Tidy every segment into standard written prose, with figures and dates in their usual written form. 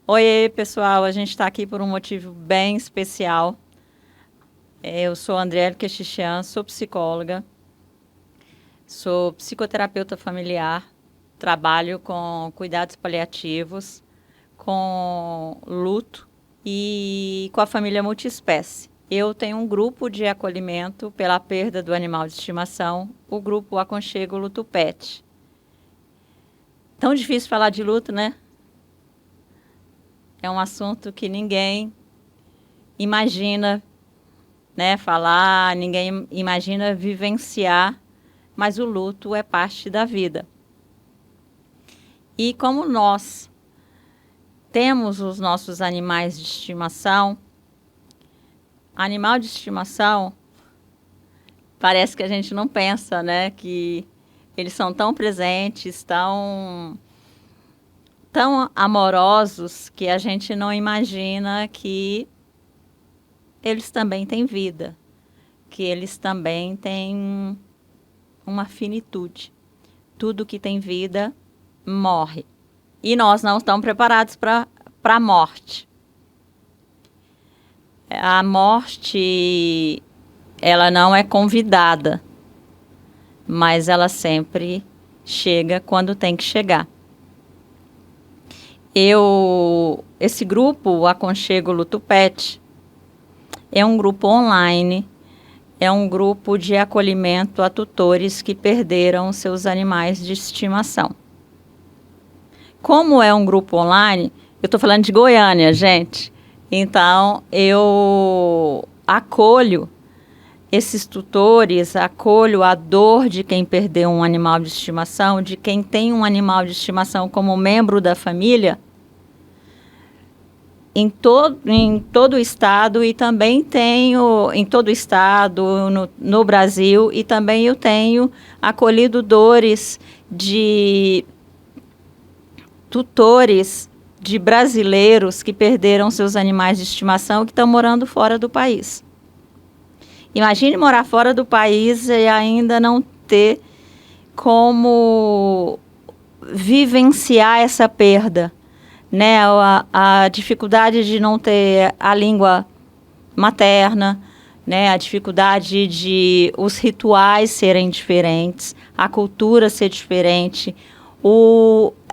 Oi, pessoal, a gente está aqui por um motivo bem especial. Eu sou Andriele Quechichian, sou psicóloga, sou psicoterapeuta familiar, trabalho com cuidados paliativos, com luto e com a família multiespécie. Eu tenho um grupo de acolhimento pela perda do animal de estimação, o grupo Aconchego Luto Pet. Tão difícil falar de luto, né? É um assunto que ninguém imagina, né, falar, ninguém imagina vivenciar, mas o luto é parte da vida. E como nós temos os nossos animais de estimação, animal de estimação, parece que a gente não pensa, né, que eles são tão presentes, tão amorosos, que a gente não imagina que eles também têm vida, que eles também têm uma finitude. Tudo que tem vida morre. E nós não estamos preparados para a morte. A morte, ela não é convidada, mas ela sempre chega quando tem que chegar. Esse grupo, o Aconchego Luto Pet, é um grupo online, é um grupo de acolhimento a tutores que perderam seus animais de estimação. Como é um grupo online, eu estou falando de Goiânia, gente, então eu acolho esses tutores, acolho a dor de quem perdeu um animal de estimação, de quem tem um animal de estimação como membro da família, em todo o estado, e também tenho em todo o estado, no Brasil, e também eu tenho acolhido dores de tutores de brasileiros que perderam seus animais de estimação e que estão morando fora do país. Imagine morar fora do país e ainda não ter como vivenciar essa perda, né? A dificuldade de não ter a língua materna, né? A dificuldade de os rituais serem diferentes, a cultura ser diferente.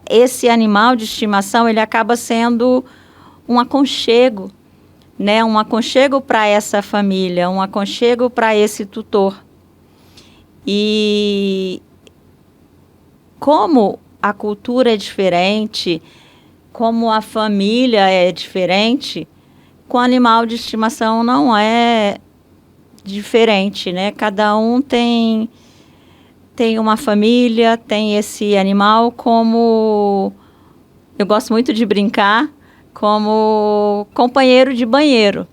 Esse animal de estimação, ele acaba sendo um aconchego, né? Um aconchego para essa família, um aconchego para esse tutor. E como a cultura é diferente, como a família é diferente, com animal de estimação não é diferente, né? Cada um tem uma família, tem esse animal como... Eu gosto muito de brincar como companheiro de banheiro,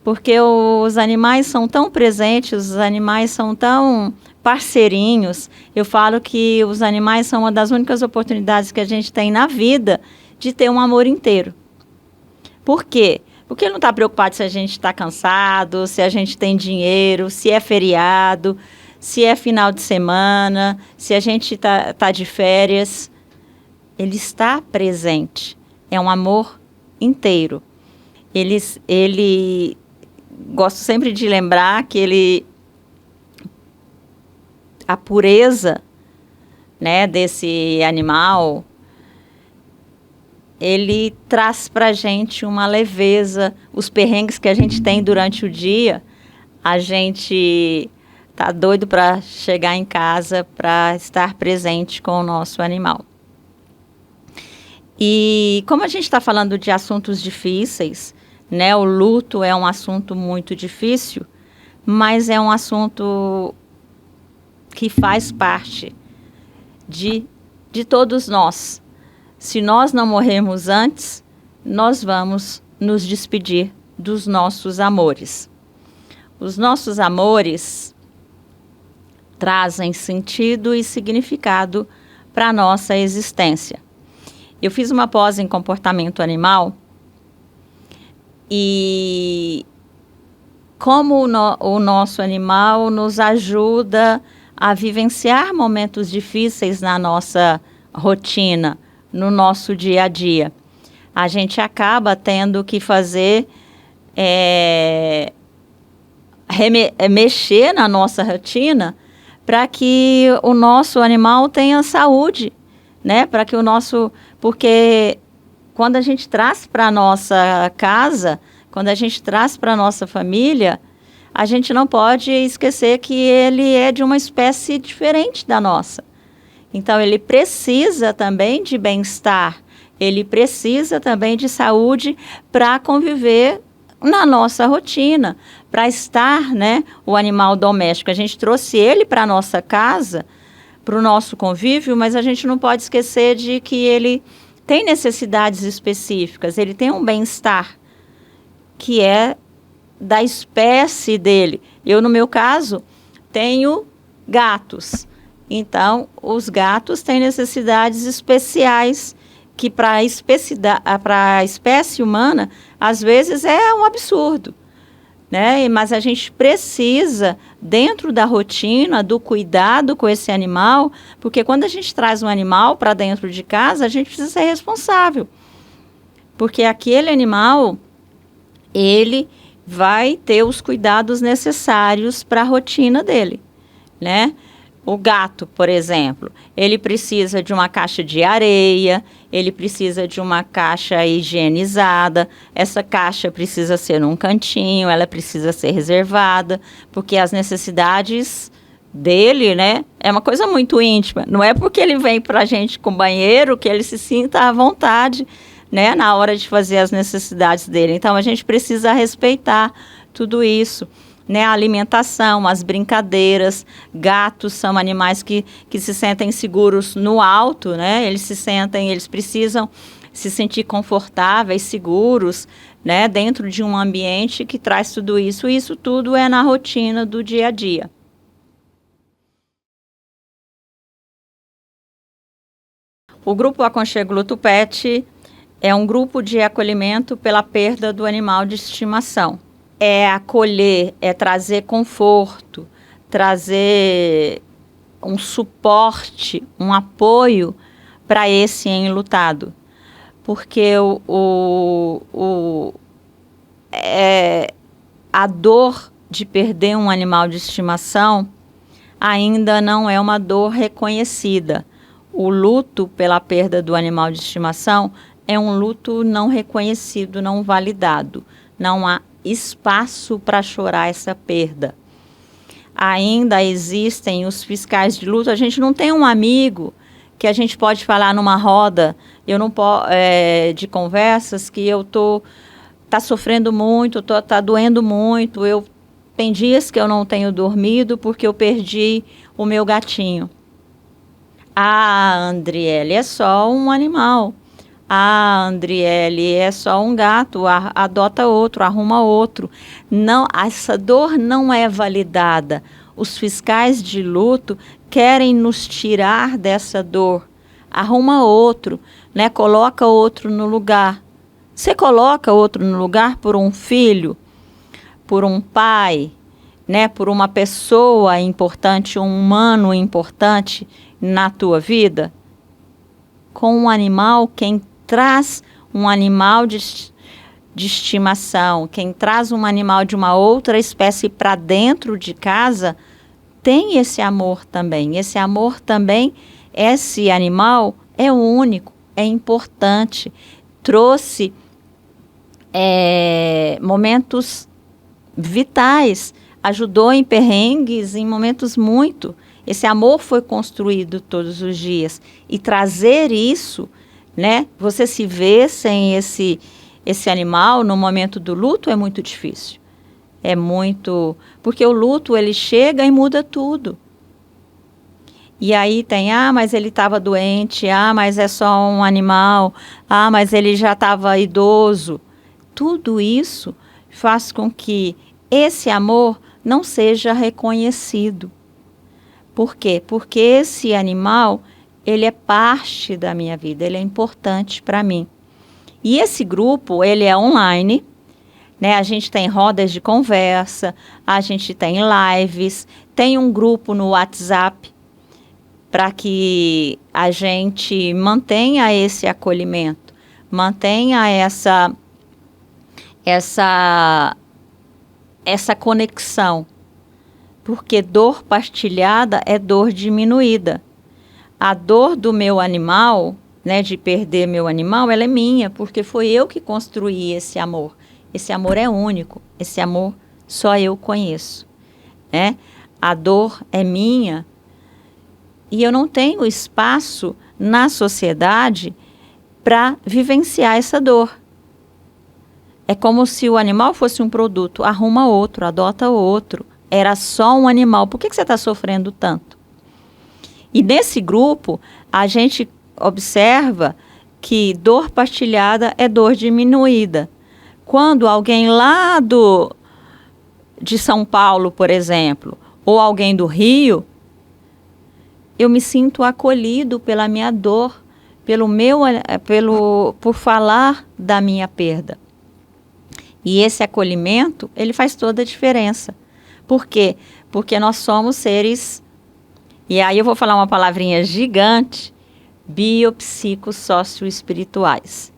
porque os animais são tão presentes, os animais são tão parceirinhos. Eu falo que os animais são uma das únicas oportunidades que a gente tem na vida de ter um amor inteiro. Por quê? Porque ele não está preocupado se a gente está cansado, se a gente tem dinheiro, se é feriado, se é final de semana, se a gente tá de férias. Ele está presente. É um amor inteiro. Gosto sempre de lembrar que a pureza, né, desse animal, ele traz para a gente uma leveza. Os perrengues que a gente tem durante o dia, a gente tá doido para chegar em casa, para estar presente com o nosso animal. E como a gente está falando de assuntos difíceis, né, o luto é um assunto muito difícil, mas é um assunto que faz parte de todos nós. Se nós não morrermos antes, nós vamos nos despedir dos nossos amores. Os nossos amores trazem sentido e significado para a nossa existência. Eu fiz uma pós em comportamento animal e como o nosso animal nos ajuda a vivenciar momentos difíceis na nossa rotina, no nosso dia a dia. a gente acaba tendo que fazer, mexer na nossa rotina para que o nosso animal tenha saúde, né? Para que porque quando a gente traz para a nossa casa, quando a gente traz para a nossa família, a gente não pode esquecer que ele é de uma espécie diferente da nossa. Então, ele precisa também de bem-estar, ele precisa também de saúde para conviver na nossa rotina, para estar, né, o animal doméstico. A gente trouxe ele para a nossa casa, para o nosso convívio, mas a gente não pode esquecer de que ele tem necessidades específicas, ele tem um bem-estar, que é da espécie dele. Eu, no meu caso, tenho gatos. Então, os gatos têm necessidades especiais que para a espécie humana, às vezes é um absurdo, né? Mas a gente precisa, dentro da rotina, do cuidado com esse animal, porque quando a gente traz um animal para dentro de casa, a gente precisa ser responsável. Porque aquele animal, ele vai ter os cuidados necessários para a rotina dele, né? O gato, por exemplo, ele precisa de uma caixa de areia, ele precisa de uma caixa higienizada, essa caixa precisa ser num cantinho, ela precisa ser reservada, porque as necessidades dele, né, é uma coisa muito íntima. Não é porque ele vem para a gente com banheiro que ele se sinta à vontade, né, na hora de fazer as necessidades dele. Então, a gente precisa respeitar tudo isso, né, a alimentação, as brincadeiras. Gatos são animais que se sentem seguros no alto, né? Eles precisam se sentir confortáveis, seguros, né, dentro de um ambiente que traz tudo isso. E isso tudo é na rotina do dia a dia. O Grupo Aconchego Luto Pet é um grupo de acolhimento pela perda do animal de estimação. É acolher, é trazer conforto, trazer um suporte, um apoio para esse enlutado. Porque a dor de perder um animal de estimação ainda não é uma dor reconhecida. O luto pela perda do animal de estimação é um luto não reconhecido, não validado. Não há espaço para chorar essa perda. Ainda existem os fiscais de luto. A gente não tem um amigo que a gente pode falar numa roda de conversas que tá sofrendo muito, tá doendo muito. Tem dias que eu não tenho dormido porque eu perdi o meu gatinho. Ah, Andriele, é só um animal. Ah, Andriele, é só um gato, adota outro, arruma outro. Não, essa dor não é validada. Os fiscais de luto querem nos tirar dessa dor. Arruma outro, né? Coloca outro no lugar. Você coloca outro no lugar por um filho, por um pai, né? Por uma pessoa importante, um humano importante na tua vida? Com um animal, quem traz um animal de estimação, quem traz um animal de uma outra espécie para dentro de casa, tem esse amor também. Esse amor também, esse animal é único, é importante. Trouxe momentos vitais, ajudou em perrengues, em momentos muito. Esse amor foi construído todos os dias. E trazer isso, né? Você se vê sem esse animal no momento do luto é muito difícil. É muito... Porque o luto, ele chega e muda tudo. E aí tem, mas ele estava doente, mas é só um animal, mas ele já estava idoso. Tudo isso faz com que esse amor não seja reconhecido. Por quê? Porque esse animal, ele é parte da minha vida, ele é importante para mim. E esse grupo, ele é online, né? A gente tem rodas de conversa, a gente tem lives, tem um grupo no WhatsApp para que a gente mantenha esse acolhimento, mantenha essa conexão, porque dor partilhada é dor diminuída. A dor do meu animal, né, de perder meu animal, ela é minha, porque foi eu que construí esse amor. Esse amor é único, esse amor só eu conheço, né? A dor é minha e eu não tenho espaço na sociedade para vivenciar essa dor. É como se o animal fosse um produto, arruma outro, adota outro. Era só um animal, por que você está sofrendo tanto? E nesse grupo, a gente observa que dor partilhada é dor diminuída. Quando alguém lá de São Paulo, por exemplo, ou alguém do Rio, eu me sinto acolhido pela minha dor, por falar da minha perda. E esse acolhimento, ele faz toda a diferença. Por quê? Porque nós somos seres, e aí eu vou falar uma palavrinha gigante, biopsicossocioespirituais.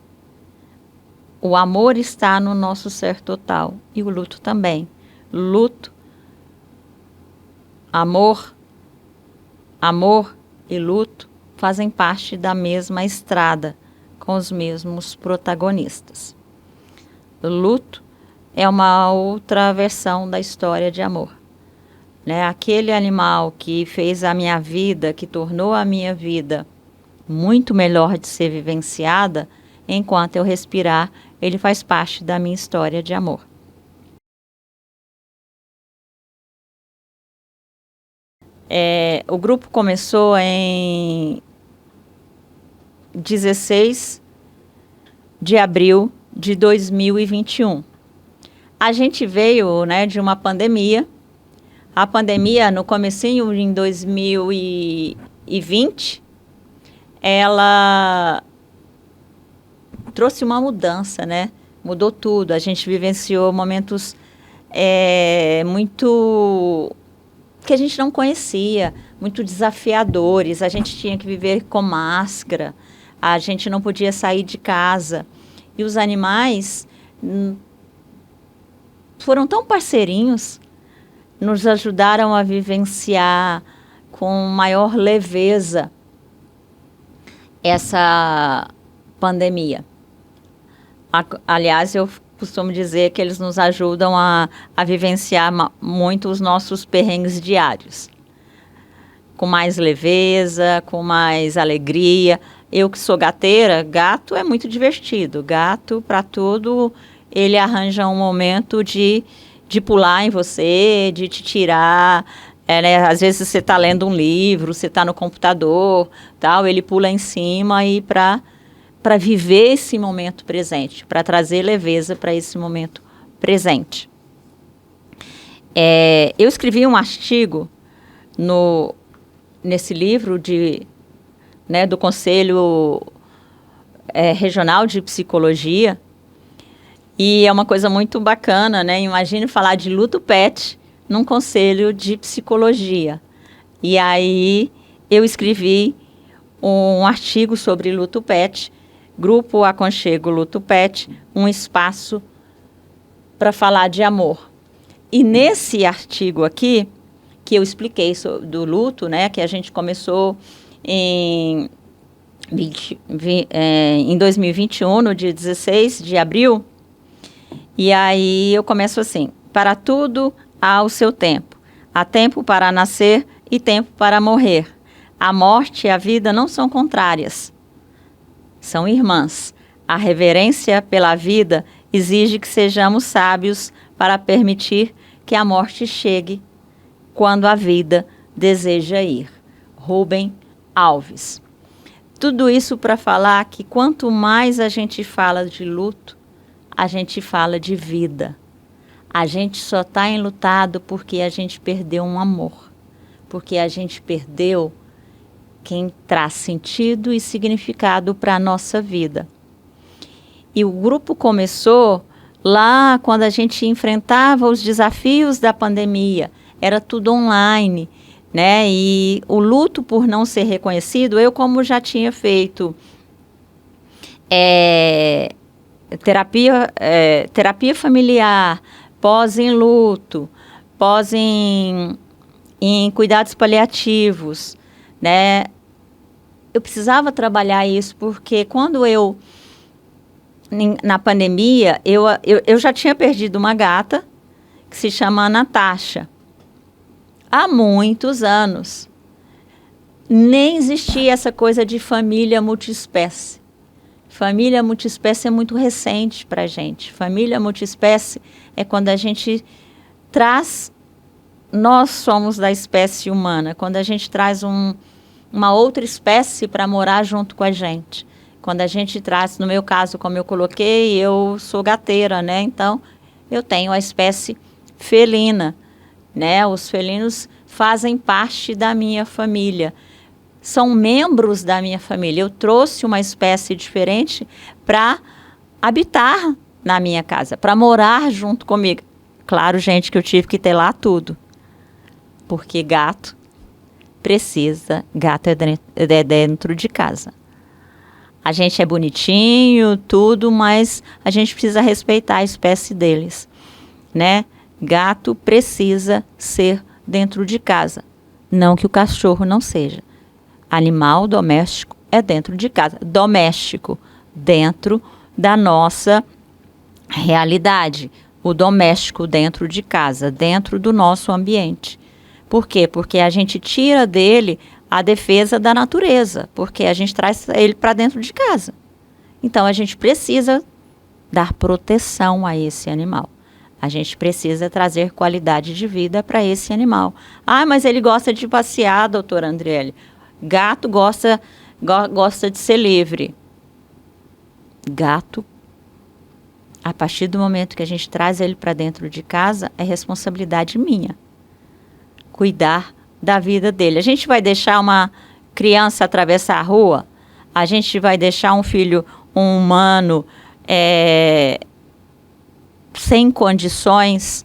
O amor está no nosso ser total e o luto também. Luto, amor e luto fazem parte da mesma estrada, com os mesmos protagonistas. O luto é uma outra versão da história de amor, né? Aquele animal que fez a minha vida, que tornou a minha vida muito melhor de ser vivenciada, enquanto eu respirar, ele faz parte da minha história de amor. O grupo começou em 16 de abril de 2021. A gente veio, né, de uma pandemia. A pandemia, no comecinho em 2020, ela trouxe uma mudança, né? Mudou tudo. A gente vivenciou momentos muito que a gente não conhecia, muito desafiadores. A gente tinha que viver com máscara, a gente não podia sair de casa. E os animais foram tão parceirinhos, nos ajudaram a vivenciar com maior leveza essa pandemia. Aliás, eu costumo dizer que eles nos ajudam a vivenciar muito os nossos perrengues diários. Com mais leveza, com mais alegria. Eu que sou gateira, gato é muito divertido. Gato, para tudo, ele arranja um momento de pular em você, de te tirar. Né? Às vezes você está lendo um livro, você está no computador, tal, ele pula em cima e para viver esse momento presente, para trazer leveza para esse momento presente. Eu escrevi um artigo nesse livro do Conselho Regional de Psicologia, e é uma coisa muito bacana, né? Imagine falar de luto pet num conselho de psicologia. E aí eu escrevi um artigo sobre luto pet, Grupo Aconchego Luto Pet, um espaço para falar de amor. E nesse artigo aqui, que eu expliquei do luto, né, que a gente começou em 2021, no dia 16 de abril, e aí eu começo assim: para tudo há o seu tempo. Há tempo para nascer e tempo para morrer. A morte e a vida não são contrárias. São irmãs. A reverência pela vida exige que sejamos sábios para permitir que a morte chegue quando a vida deseja ir. Rubem Alves. Tudo isso para falar que quanto mais a gente fala de luto, a gente fala de vida. A gente só está enlutado porque a gente perdeu um amor. Porque a gente perdeu quem traz sentido e significado para a nossa vida. E o grupo começou lá quando a gente enfrentava os desafios da pandemia. Era tudo online, né? E o luto por não ser reconhecido, eu como já tinha feito terapia familiar, pós em luto, pós em cuidados paliativos, né? Eu precisava trabalhar isso porque quando na pandemia, eu já tinha perdido uma gata que se chama Natasha. Há muitos anos. Nem existia essa coisa de família multiespécie. Família multiespécie é muito recente para a gente. Família multiespécie é quando a gente traz... Nós somos da espécie humana. Quando a gente traz uma outra espécie para morar junto com a gente. Quando a gente traz, no meu caso, como eu coloquei, eu sou gateira, né? Então, eu tenho a espécie felina, né? Os felinos fazem parte da minha família. São membros da minha família. Eu trouxe uma espécie diferente para habitar na minha casa, para morar junto comigo. Claro, gente, que eu tive que ter lá tudo. Porque gato é dentro de casa. A gente é bonitinho, tudo, mas a gente precisa respeitar a espécie deles, né? Gato precisa ser dentro de casa. Não que o cachorro não seja. Animal doméstico é dentro de casa. Doméstico, dentro da nossa realidade. O doméstico dentro de casa, dentro do nosso ambiente. Por quê? Porque a gente tira dele a defesa da natureza, porque a gente traz ele para dentro de casa. Então, a gente precisa dar proteção a esse animal. A gente precisa trazer qualidade de vida para esse animal. Ah, mas ele gosta de passear, doutora Andriele. Gato gosta de ser livre. Gato, a partir do momento que a gente traz ele para dentro de casa, é responsabilidade minha cuidar da vida dele. A gente vai deixar uma criança atravessar a rua? A gente vai deixar um filho, um humano, sem condições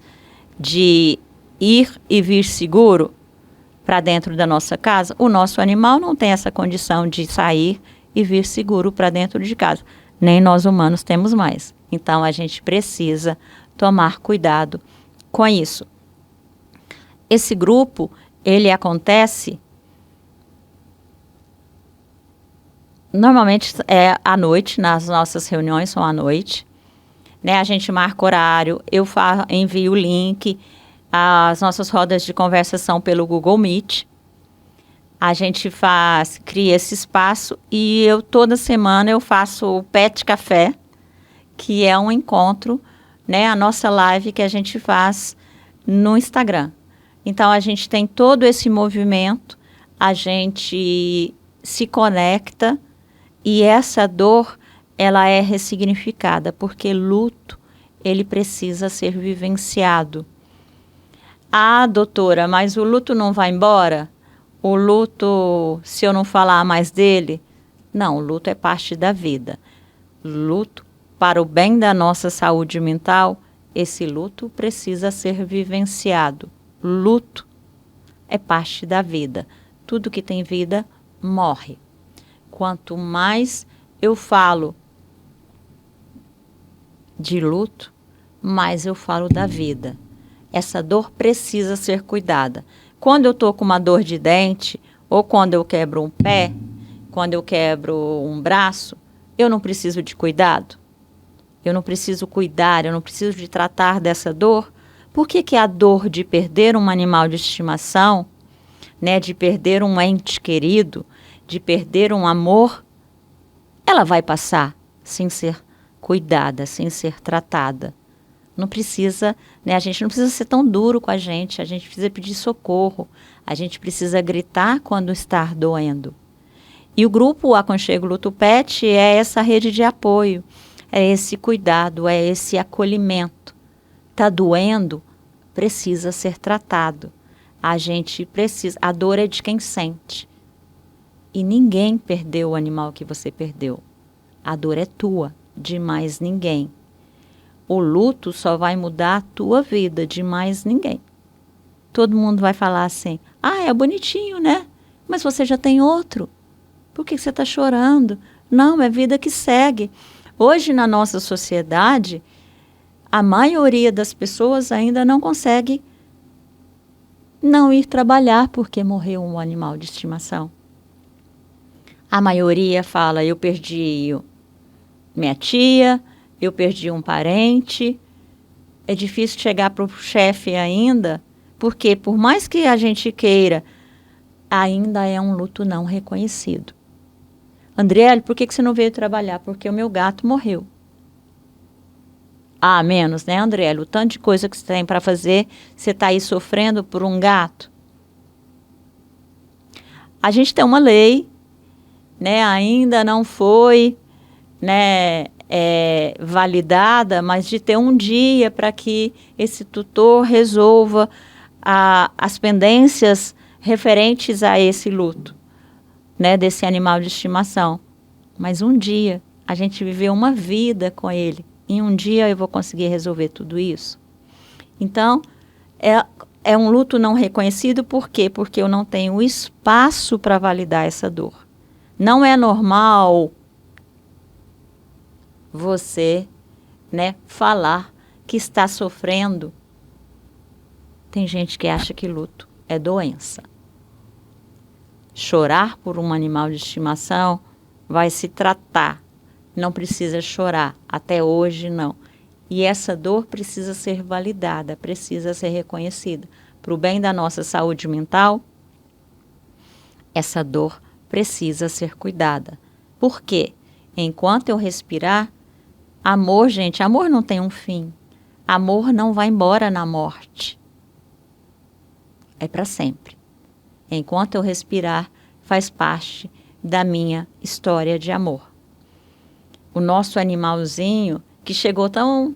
de ir e vir seguro para dentro da nossa casa? O nosso animal não tem essa condição de sair e vir seguro para dentro de casa. Nem nós humanos temos mais. Então, a gente precisa tomar cuidado com isso. Esse grupo, ele acontece, normalmente é à noite, nas nossas reuniões são à noite, né? A gente marca horário, eu envio o link, as nossas rodas de conversa são pelo Google Meet. A gente cria esse espaço e toda semana eu faço o Pet Café, que é um encontro, né? A nossa live que a gente faz no Instagram. Então, a gente tem todo esse movimento, a gente se conecta e essa dor, ela é ressignificada, porque luto, ele precisa ser vivenciado. Ah, doutora, mas o luto não vai embora? O luto, se eu não falar mais dele? Não, o luto é parte da vida. Luto, para o bem da nossa saúde mental, esse luto precisa ser vivenciado. Luto é parte da vida. Tudo que tem vida morre. Quanto mais eu falo de luto, mais eu falo da vida. Essa dor precisa ser cuidada. Quando eu estou com uma dor de dente, ou quando eu quebro um pé, quando eu quebro um braço, eu não preciso de cuidado? Eu não preciso cuidar, eu não preciso de tratar dessa dor? Por que a dor de perder um animal de estimação, né, de perder um ente querido, de perder um amor, ela vai passar sem ser cuidada, sem ser tratada? Não precisa, né, a gente não precisa ser tão duro com a gente precisa pedir socorro, a gente precisa gritar quando está doendo. E o grupo Aconchego Luto Pet é essa rede de apoio, é esse cuidado, é esse acolhimento. Está doendo, precisa ser tratado. A gente precisa, a dor é de quem sente. E ninguém perdeu o animal que você perdeu. A dor é tua, de mais ninguém. O luto só vai mudar a tua vida, de mais ninguém. Todo mundo vai falar assim, é bonitinho, né? Mas você já tem outro. Por que você está chorando? Não, é vida que segue. Hoje, na nossa sociedade, a maioria das pessoas ainda não consegue não ir trabalhar porque morreu um animal de estimação. A maioria fala, eu perdi minha tia, eu perdi um parente. É difícil chegar para o chefe ainda, porque por mais que a gente queira, ainda é um luto não reconhecido. Andriele, por que você não veio trabalhar? Porque o meu gato morreu. Ah, menos, né, Andriele? O tanto de coisa que você tem para fazer, você está aí sofrendo por um gato. A gente tem uma lei, né, ainda não foi, né, validada, mas de ter um dia para que esse tutor resolva as pendências referentes a esse luto, né, desse animal de estimação. Mas um dia, a gente viveu uma vida com ele. Em um dia eu vou conseguir resolver tudo isso. Então, é um luto não reconhecido, por quê? Porque eu não tenho espaço para validar essa dor. Não é normal você, né, falar que está sofrendo. Tem gente que acha que luto é doença. Chorar por um animal de estimação vai se tratar. Não precisa chorar. Até hoje, não. E essa dor precisa ser validada, precisa ser reconhecida. Para o bem da nossa saúde mental, essa dor precisa ser cuidada. Por quê? Enquanto eu respirar, amor, gente, amor não tem um fim. Amor não vai embora na morte. É para sempre. Enquanto eu respirar, faz parte da minha história de amor. O nosso animalzinho, que chegou tão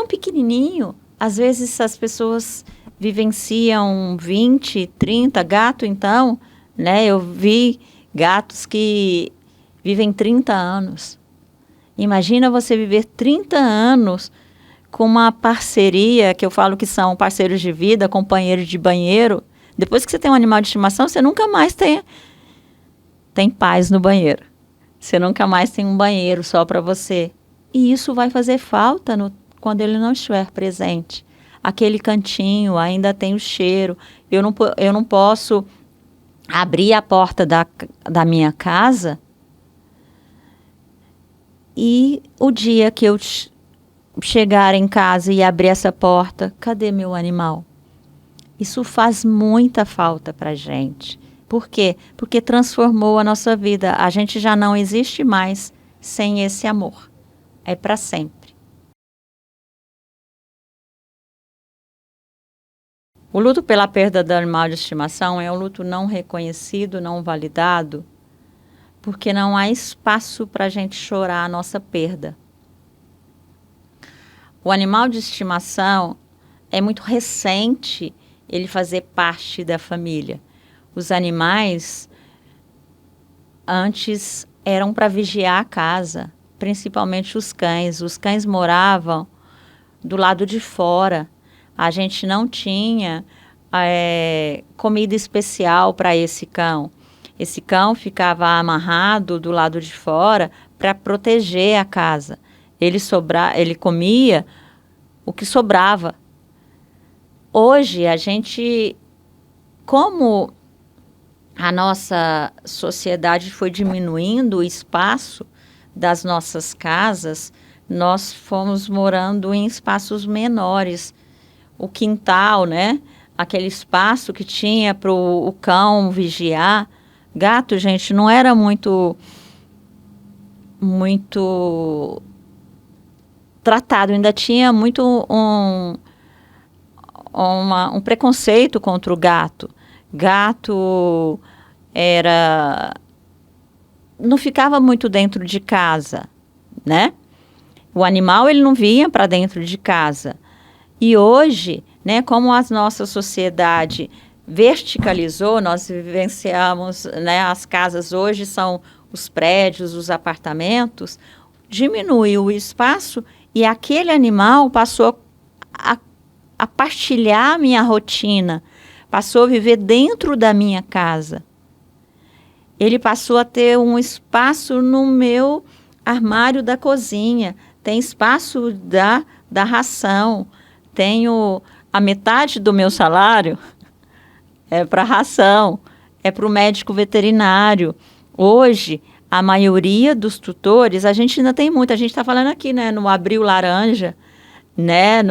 pequenininho, às vezes as pessoas vivenciam 20, 30, gato então, né? Eu vi gatos que vivem 30 anos. Imagina você viver 30 anos com uma parceria, que eu falo que são parceiros de vida, companheiros de banheiro. Depois que você tem um animal de estimação, você nunca mais tem paz no banheiro. Você nunca mais tem um banheiro só para você. E isso vai fazer falta quando ele não estiver presente. Aquele cantinho ainda tem o cheiro. Eu não posso abrir a porta da minha casa e o dia que eu chegar em casa e abrir essa porta, cadê meu animal? Isso faz muita falta para a gente. Por quê? Porque transformou a nossa vida. A gente já não existe mais sem esse amor. É para sempre. O luto pela perda do animal de estimação é um luto não reconhecido, não validado, porque não há espaço para a gente chorar a nossa perda. O animal de estimação é muito recente ele fazer parte da família. Os animais antes eram para vigiar a casa, principalmente os cães. Os cães moravam do lado de fora. A gente não tinha comida especial para esse cão. Esse cão ficava amarrado do lado de fora para proteger a casa. Ele comia o que sobrava. Hoje, como a nossa sociedade foi diminuindo o espaço das nossas casas, nós fomos morando em espaços menores. O quintal, né? Aquele espaço que tinha para o cão vigiar. Gato, gente, não era muito tratado. Ainda tinha muito um preconceito contra o gato. Gato não ficava muito dentro de casa, né? O animal ele não vinha para dentro de casa. E hoje, né, como a nossa sociedade verticalizou, nós vivenciamos, né, as casas hoje são os prédios, os apartamentos, diminuiu o espaço e aquele animal passou a partilhar a minha rotina, passou a viver dentro da minha casa. Ele passou a ter um espaço no meu armário da cozinha. Tem espaço da ração. Tenho a metade do meu salário é para ração, é para o médico veterinário. Hoje, a maioria dos tutores, a gente ainda tem muito. A gente está falando aqui, né, no Abril Laranja, né,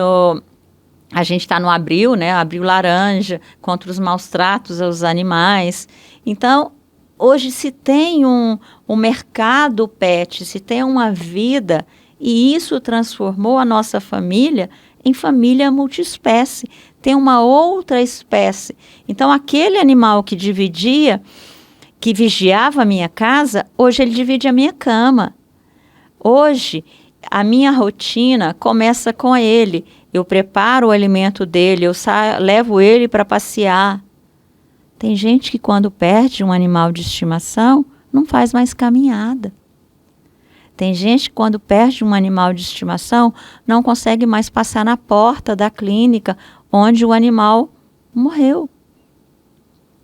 a gente está no Abril, né, Abril Laranja, contra os maus tratos aos animais. Então, hoje se tem um mercado pet, se tem uma vida, e isso transformou a nossa família em família multiespécie. Tem uma outra espécie. Então, aquele animal que dividia, que vigiava a minha casa, hoje ele divide a minha cama. Hoje, a minha rotina começa com ele. Eu preparo o alimento dele, levo ele para passear. Tem gente que quando perde um animal de estimação, não faz mais caminhada. Tem gente que quando perde um animal de estimação, não consegue mais passar na porta da clínica onde o animal morreu.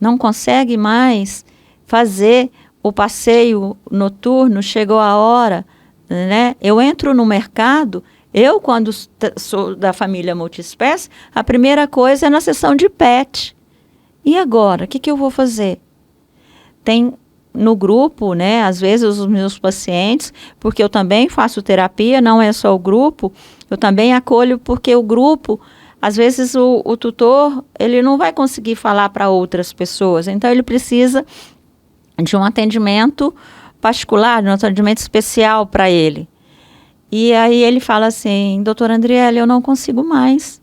Não consegue mais fazer o passeio noturno, chegou a hora, né? Eu entro no mercado, eu quando sou da família multiespécie, a primeira coisa é na seção de pet. E agora, o que eu vou fazer? Tem no grupo, né, às vezes os meus pacientes, porque eu também faço terapia, não é só o grupo, eu também acolho porque o grupo, às vezes o tutor, ele não vai conseguir falar para outras pessoas, então ele precisa de um atendimento particular, de um atendimento especial para ele. E aí ele fala assim, doutora Andriele, eu não consigo mais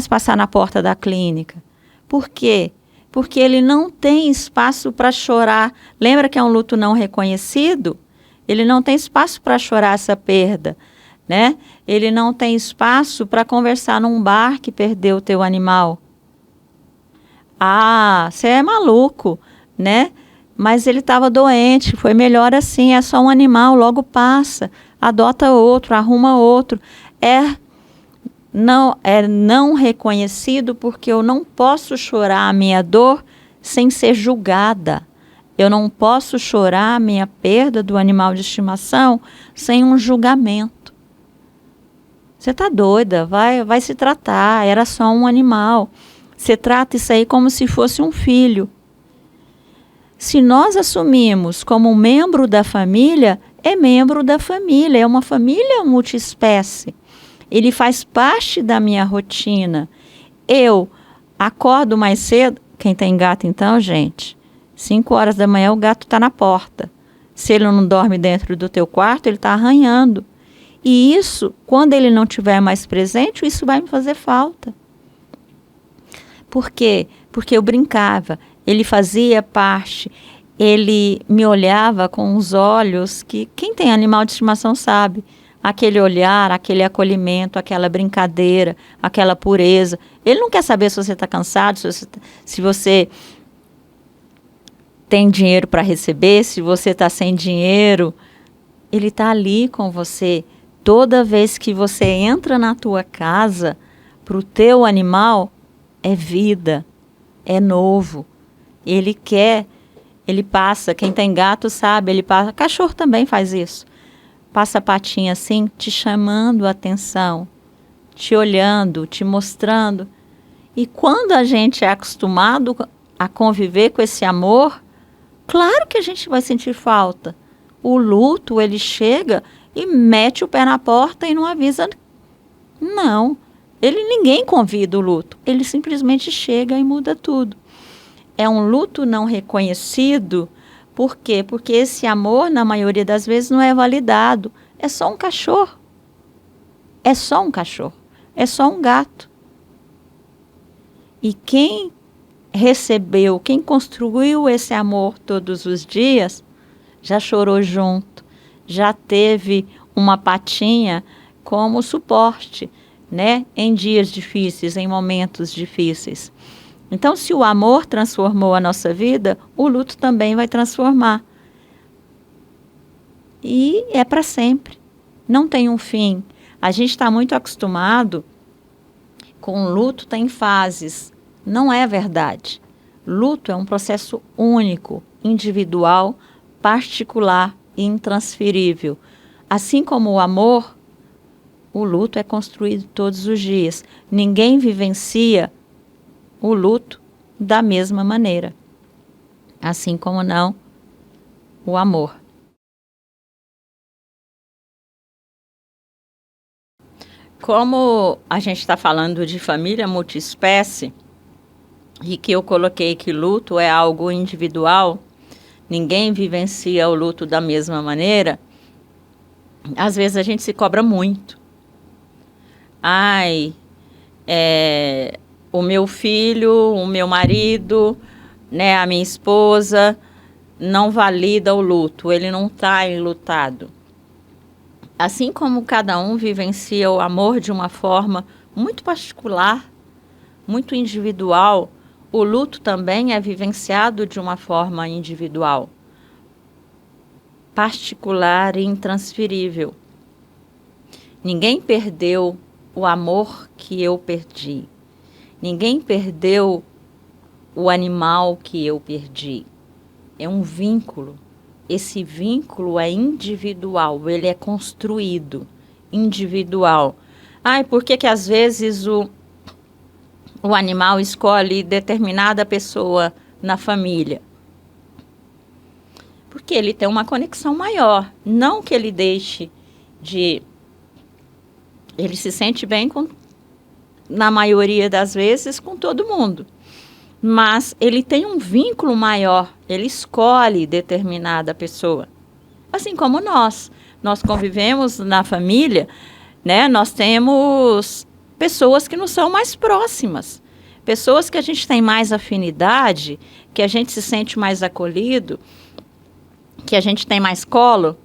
passar na porta da clínica. Por quê? Porque ele não tem espaço para chorar. Lembra que é um luto não reconhecido? Ele não tem espaço para chorar essa perda, né? Ele não tem espaço para conversar num bar que perdeu o teu animal. Ah, você é maluco, né? Mas ele estava doente, foi melhor assim, é só um animal, logo passa. Adota outro, arruma outro. É não reconhecido porque eu não posso chorar a minha dor sem ser julgada. Eu não posso chorar a minha perda do animal de estimação sem um julgamento. Você está doida, vai se tratar, era só um animal. Você trata isso aí como se fosse um filho. Se nós assumimos como membro da família, é membro da família, é uma família multiespécie. Ele faz parte da minha rotina. Eu acordo mais cedo. Quem tem gato então, gente, 5 horas da manhã o gato está na porta. Se ele não dorme dentro do teu quarto, ele está arranhando. E isso, quando ele não estiver mais presente, isso vai me fazer falta. Por quê? Porque eu brincava, ele fazia parte, ele me olhava com os olhos que quem tem animal de estimação sabe. Aquele olhar, aquele acolhimento, aquela brincadeira, aquela pureza. Ele não quer saber se você está cansado, se você tem dinheiro para receber, se você está sem dinheiro. Ele está ali com você. Toda vez que você entra na tua casa, para o teu animal, é vida, é novo. Ele quer, ele passa, quem tem gato sabe, ele passa. Cachorro também faz isso. Passa a patinha assim, te chamando a atenção, te olhando, te mostrando. E quando a gente é acostumado a conviver com esse amor, claro que a gente vai sentir falta. O luto, ele chega e mete o pé na porta e não avisa. Não, ninguém convida o luto. Ele simplesmente chega e muda tudo. É um luto não reconhecido. Por quê? Porque esse amor, na maioria das vezes, não é validado. É só um cachorro. É só um cachorro. É só um gato. E quem recebeu, quem construiu esse amor todos os dias, já chorou junto, já teve uma patinha como suporte, né? Em dias difíceis, em momentos difíceis. Então, se o amor transformou a nossa vida, o luto também vai transformar. E é para sempre. Não tem um fim. A gente está muito acostumado com o luto, tem fases. Não é verdade. Luto é um processo único, individual, particular e intransferível. Assim como o amor, o luto é construído todos os dias. Ninguém vivencia o luto da mesma maneira. Assim como não o amor. Como a gente está falando de família multiespécie, e que eu coloquei que luto é algo individual, ninguém vivencia o luto da mesma maneira, às vezes a gente se cobra muito. Ai, o meu filho, o meu marido, né, a minha esposa, não valida o luto, ele não está enlutado. Assim como cada um vivencia o amor de uma forma muito particular, muito individual, o luto também é vivenciado de uma forma individual, particular e intransferível. Ninguém perdeu o amor que eu perdi. Ninguém perdeu o animal que eu perdi. É um vínculo. Esse vínculo é individual, ele é construído, individual. Ai, por que às vezes o animal escolhe determinada pessoa na família? Porque ele tem uma conexão maior. Não que ele deixe de... Ele se sente bem, na maioria das vezes, com todo mundo. Mas ele tem um vínculo maior. Ele escolhe determinada pessoa. Assim como nós. Nós convivemos na família, né? Nós temos pessoas que nos são mais próximas. Pessoas que a gente tem mais afinidade, que a gente se sente mais acolhido, que a gente tem mais colo.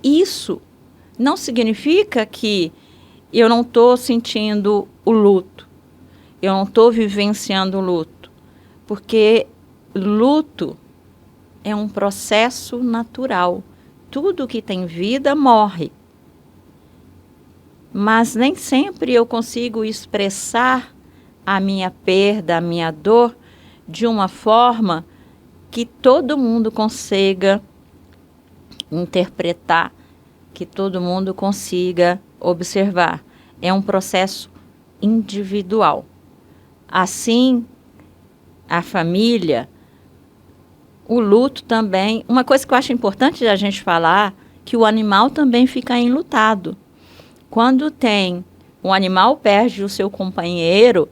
Isso não significa que eu não estou sentindo o luto. Eu não estou vivenciando o luto. Porque luto é um processo natural. Tudo que tem vida morre. Mas nem sempre eu consigo expressar a minha perda, a minha dor, de uma forma que todo mundo consiga interpretar, que todo mundo consiga observar. É um processo individual. Assim, a família, o luto também. Uma coisa que eu acho importante a gente falar, que o animal também fica enlutado. Quando um animal perde o seu companheiro,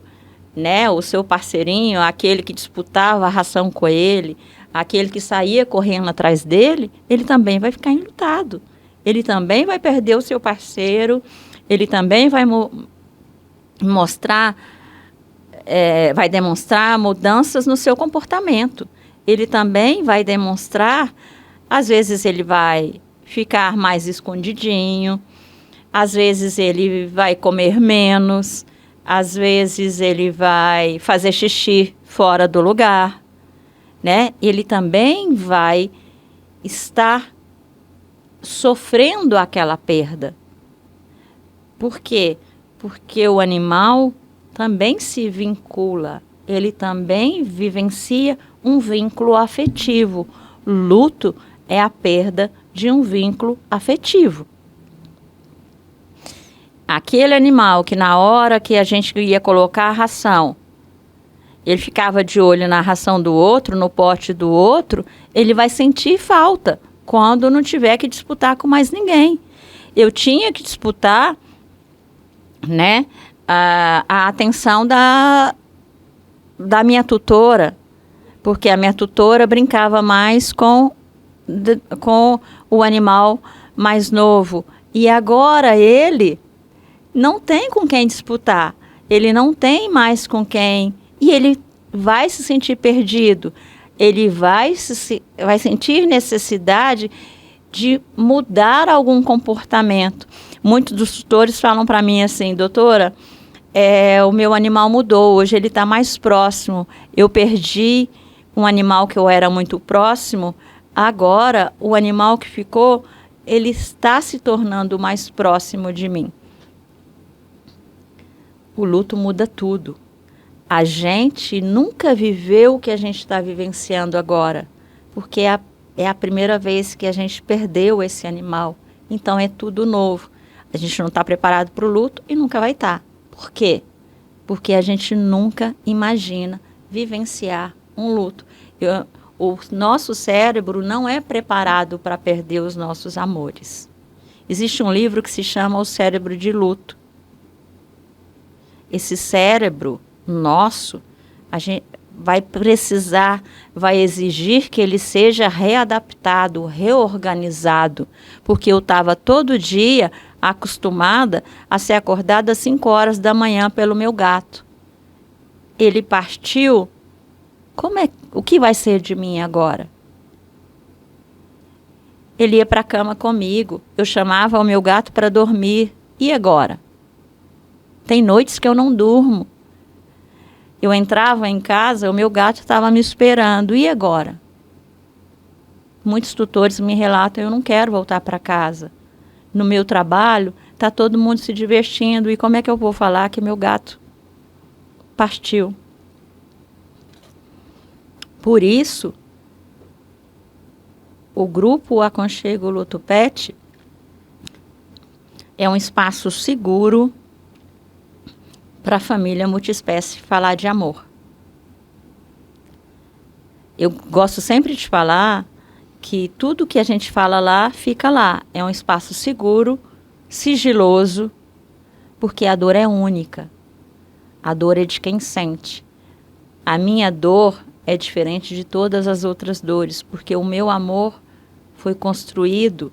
né, o seu parceirinho, aquele que disputava a ração com ele, aquele que saía correndo atrás dele, ele também vai ficar enlutado. Ele também vai perder o seu parceiro, ele também vai vai demonstrar mudanças no seu comportamento. Ele também vai demonstrar, às vezes ele vai ficar mais escondidinho, às vezes ele vai comer menos, às vezes ele vai fazer xixi fora do lugar, né? Ele também vai estar sofrendo aquela perda. Por quê? Porque o animal também se vincula, ele também vivencia um vínculo afetivo. Luto é a perda de um vínculo afetivo. Aquele animal que na hora que a gente ia colocar a ração, ele ficava de olho na ração do outro, no pote do outro, ele vai sentir falta quando não tiver que disputar com mais ninguém. Eu tinha que disputar, né, a atenção da minha tutora, porque a minha tutora brincava mais com o animal mais novo. E agora ele não tem com quem disputar, ele não tem mais com quem, e ele vai se sentir perdido, ele vai sentir necessidade de mudar algum comportamento. Muitos dos tutores falam para mim assim: doutora, o meu animal mudou, hoje ele está mais próximo, eu perdi um animal que eu era muito próximo, agora o animal que ficou, ele está se tornando mais próximo de mim. O luto muda tudo. A gente nunca viveu o que a gente está vivenciando agora, porque é a primeira vez que a gente perdeu esse animal. Então é tudo novo. A gente não está preparado para o luto e nunca vai estar. Por quê? Porque a gente nunca imagina vivenciar um luto. O nosso cérebro não é preparado para perder os nossos amores. Existe um livro que se chama O Cérebro de Luto. Esse cérebro nosso, a gente vai precisar, vai exigir que ele seja readaptado, reorganizado, porque eu estava todo dia acostumada a ser acordada às 5 horas da manhã pelo meu gato. Ele partiu, o que vai ser de mim agora? Ele ia para a cama comigo, eu chamava o meu gato para dormir, e agora? Tem noites que eu não durmo. Eu entrava em casa, o meu gato estava me esperando. E agora? Muitos tutores me relatam, eu não quero voltar para casa. No meu trabalho, está todo mundo se divertindo. E como é que eu vou falar que meu gato partiu? Por isso, o grupo Aconchego Luto Pet é um espaço seguro para a família multiespécie falar de amor. Eu gosto sempre de falar que tudo que a gente fala lá, fica lá. É um espaço seguro, sigiloso, porque a dor é única. A dor é de quem sente. A minha dor é diferente de todas as outras dores, porque o meu amor foi construído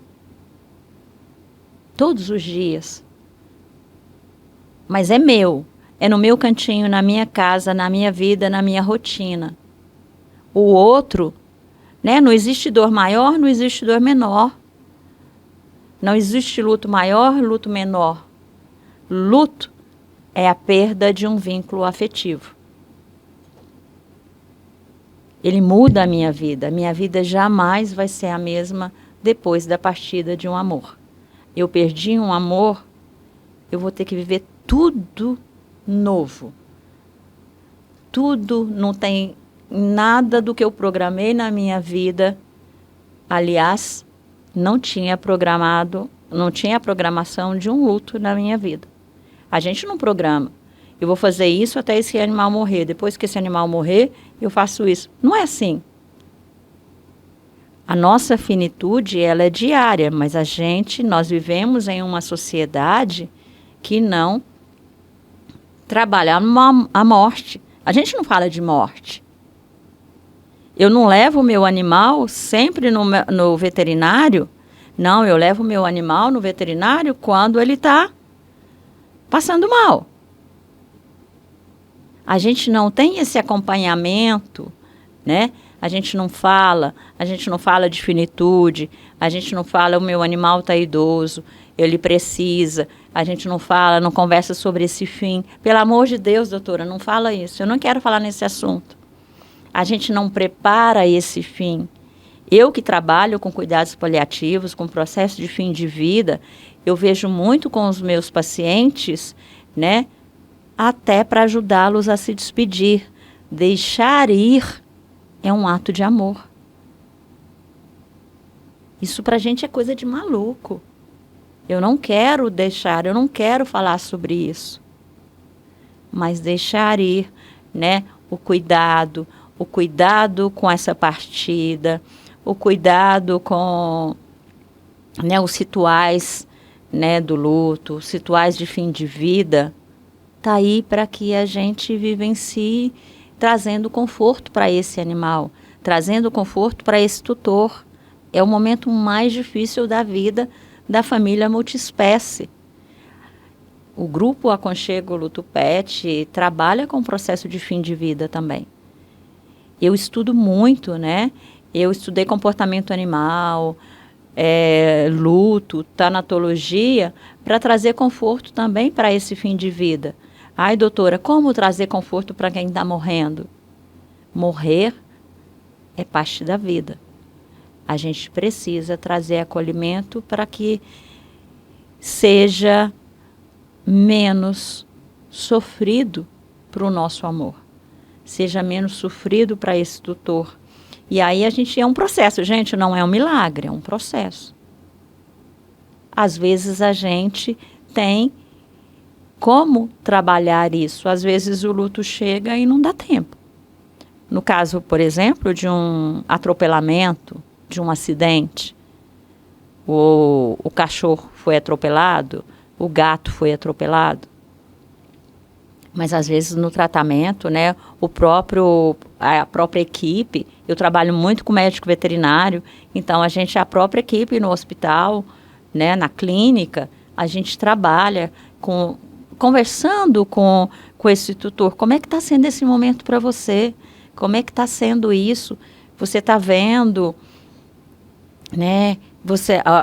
todos os dias. Mas é meu. É no meu cantinho, na minha casa, na minha vida, na minha rotina. O outro, né? Não existe dor maior, não existe dor menor. Não existe luto maior, luto menor. Luto é a perda de um vínculo afetivo. Ele muda a minha vida. A minha vida jamais vai ser a mesma depois da partida de um amor. Eu perdi um amor, eu vou ter que viver tudo novo. Tudo, não tem nada do que eu programei na minha vida. Aliás, não tinha a programação de um luto na minha vida. A gente não programa. Eu vou fazer isso até esse animal morrer. Depois que esse animal morrer, eu faço isso. Não é assim. A nossa finitude, ela é diária, mas nós vivemos em uma sociedade que não trabalha a morte. A gente não fala de morte. Eu não levo o meu animal sempre no veterinário. Não, eu levo o meu animal no veterinário quando ele está passando mal. A gente não tem esse acompanhamento, né? A gente não fala de finitude, a gente não fala o meu animal está idoso, ele precisa, a gente não conversa sobre esse fim. Pelo amor de Deus, doutora, não fala isso, eu não quero falar nesse assunto. A gente não prepara esse fim. Eu que trabalho com cuidados paliativos, com processo de fim de vida, eu vejo muito com os meus pacientes, né? Até para ajudá-los a se despedir. Deixar ir é um ato de amor. Isso para a gente é coisa de maluco. Eu não quero falar sobre isso. Mas deixar ir, né? O cuidado com essa partida, o cuidado com, né, os rituais, né, do luto, os rituais de fim de vida, tá aí para que a gente vivencie trazendo conforto para esse animal, trazendo conforto para esse tutor. É o momento mais difícil da vida da família multiespécie. O grupo Aconchego Luto Pet trabalha com o processo de fim de vida também. Eu estudo muito, né? Eu estudei comportamento animal, luto, tanatologia, para trazer conforto também para esse fim de vida. Ai, doutora, como trazer conforto para quem está morrendo? Morrer é parte da vida. A gente precisa trazer acolhimento para que seja menos sofrido para o nosso amor. seja menos sofrido para esse tutor. E aí a gente é um processo, gente, não é um milagre, é um processo. Às vezes a gente tem como trabalhar isso, às vezes o luto chega e não dá tempo. No caso, por exemplo, de um atropelamento, de um acidente, o cachorro foi atropelado, o gato foi atropelado. Mas às vezes no tratamento, né, a própria equipe, eu trabalho muito com médico veterinário, então a própria equipe no hospital, né, na clínica, a gente trabalha conversando com esse tutor. Como é que está sendo esse momento para você? Como é que está sendo isso? Você está vendo, né,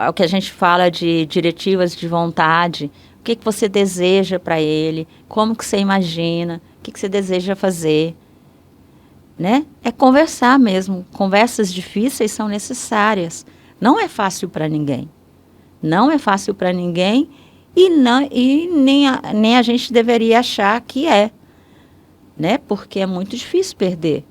o que a gente fala de diretivas de vontade, o que você deseja para ele, como que você imagina, o que você deseja fazer, né? É conversar mesmo. Conversas difíceis são necessárias. Não é fácil para ninguém. Não é fácil para ninguém e nem a gente deveria achar que é, né? Porque é muito difícil perder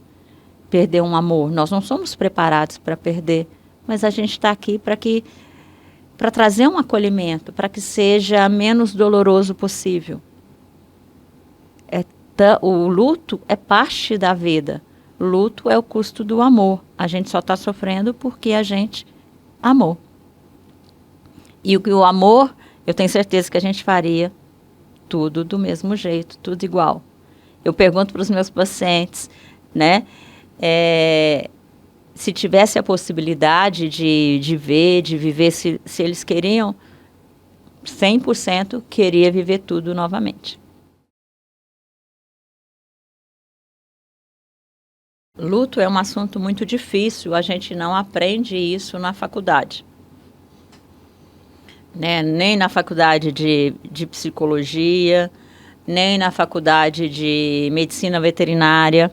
um amor. Nós não somos preparados para perder, mas a gente está aqui para trazer um acolhimento, para que seja menos doloroso possível. O luto é parte da vida. Luto é o custo do amor. A gente só está sofrendo porque a gente amou. E o amor, eu tenho certeza que a gente faria tudo do mesmo jeito, tudo igual. Eu pergunto para os meus pacientes, né? Se tivesse a possibilidade de viver, se eles queriam, 100% queria viver tudo novamente. Luto é um assunto muito difícil, a gente não aprende isso na faculdade. Né? Nem na faculdade de psicologia, nem na faculdade de medicina veterinária,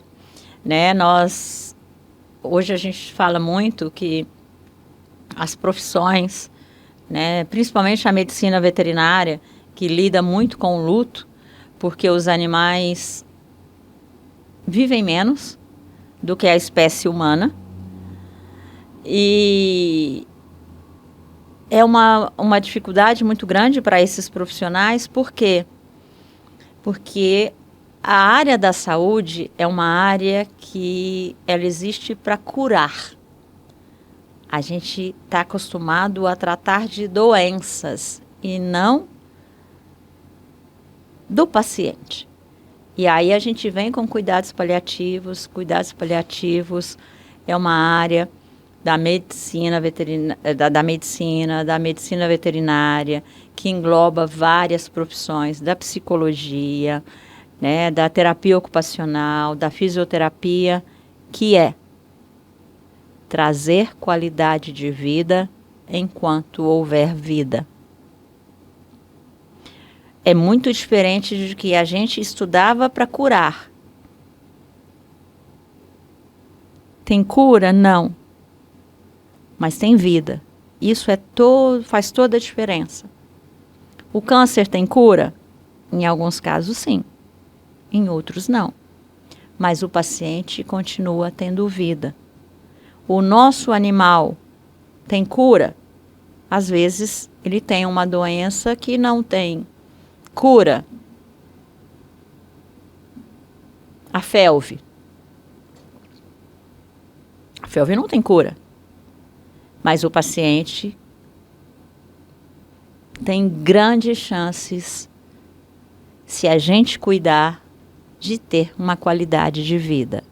né? Hoje a gente fala muito que as profissões, né, principalmente a medicina veterinária, que lida muito com o luto, porque os animais vivem menos do que a espécie humana. E é uma dificuldade muito grande para esses profissionais, por quê? Porque a área da saúde é uma área que ela existe para curar. A gente está acostumado a tratar de doenças e não do paciente. E aí a gente vem com cuidados paliativos. Cuidados paliativos é uma área da medicina veterinária, que engloba várias profissões, da psicologia, né, da terapia ocupacional, da fisioterapia, que é trazer qualidade de vida enquanto houver vida. É muito diferente de que a gente estudava para curar. Tem cura? Não. Mas tem vida. Isso faz toda a diferença. O câncer tem cura? Em alguns casos, sim. Em outros, não. Mas o paciente continua tendo vida. O nosso animal tem cura? Às vezes, ele tem uma doença que não tem cura. A felve. A felve não tem cura. Mas o paciente tem grandes chances, se a gente cuidar, de ter uma qualidade de vida.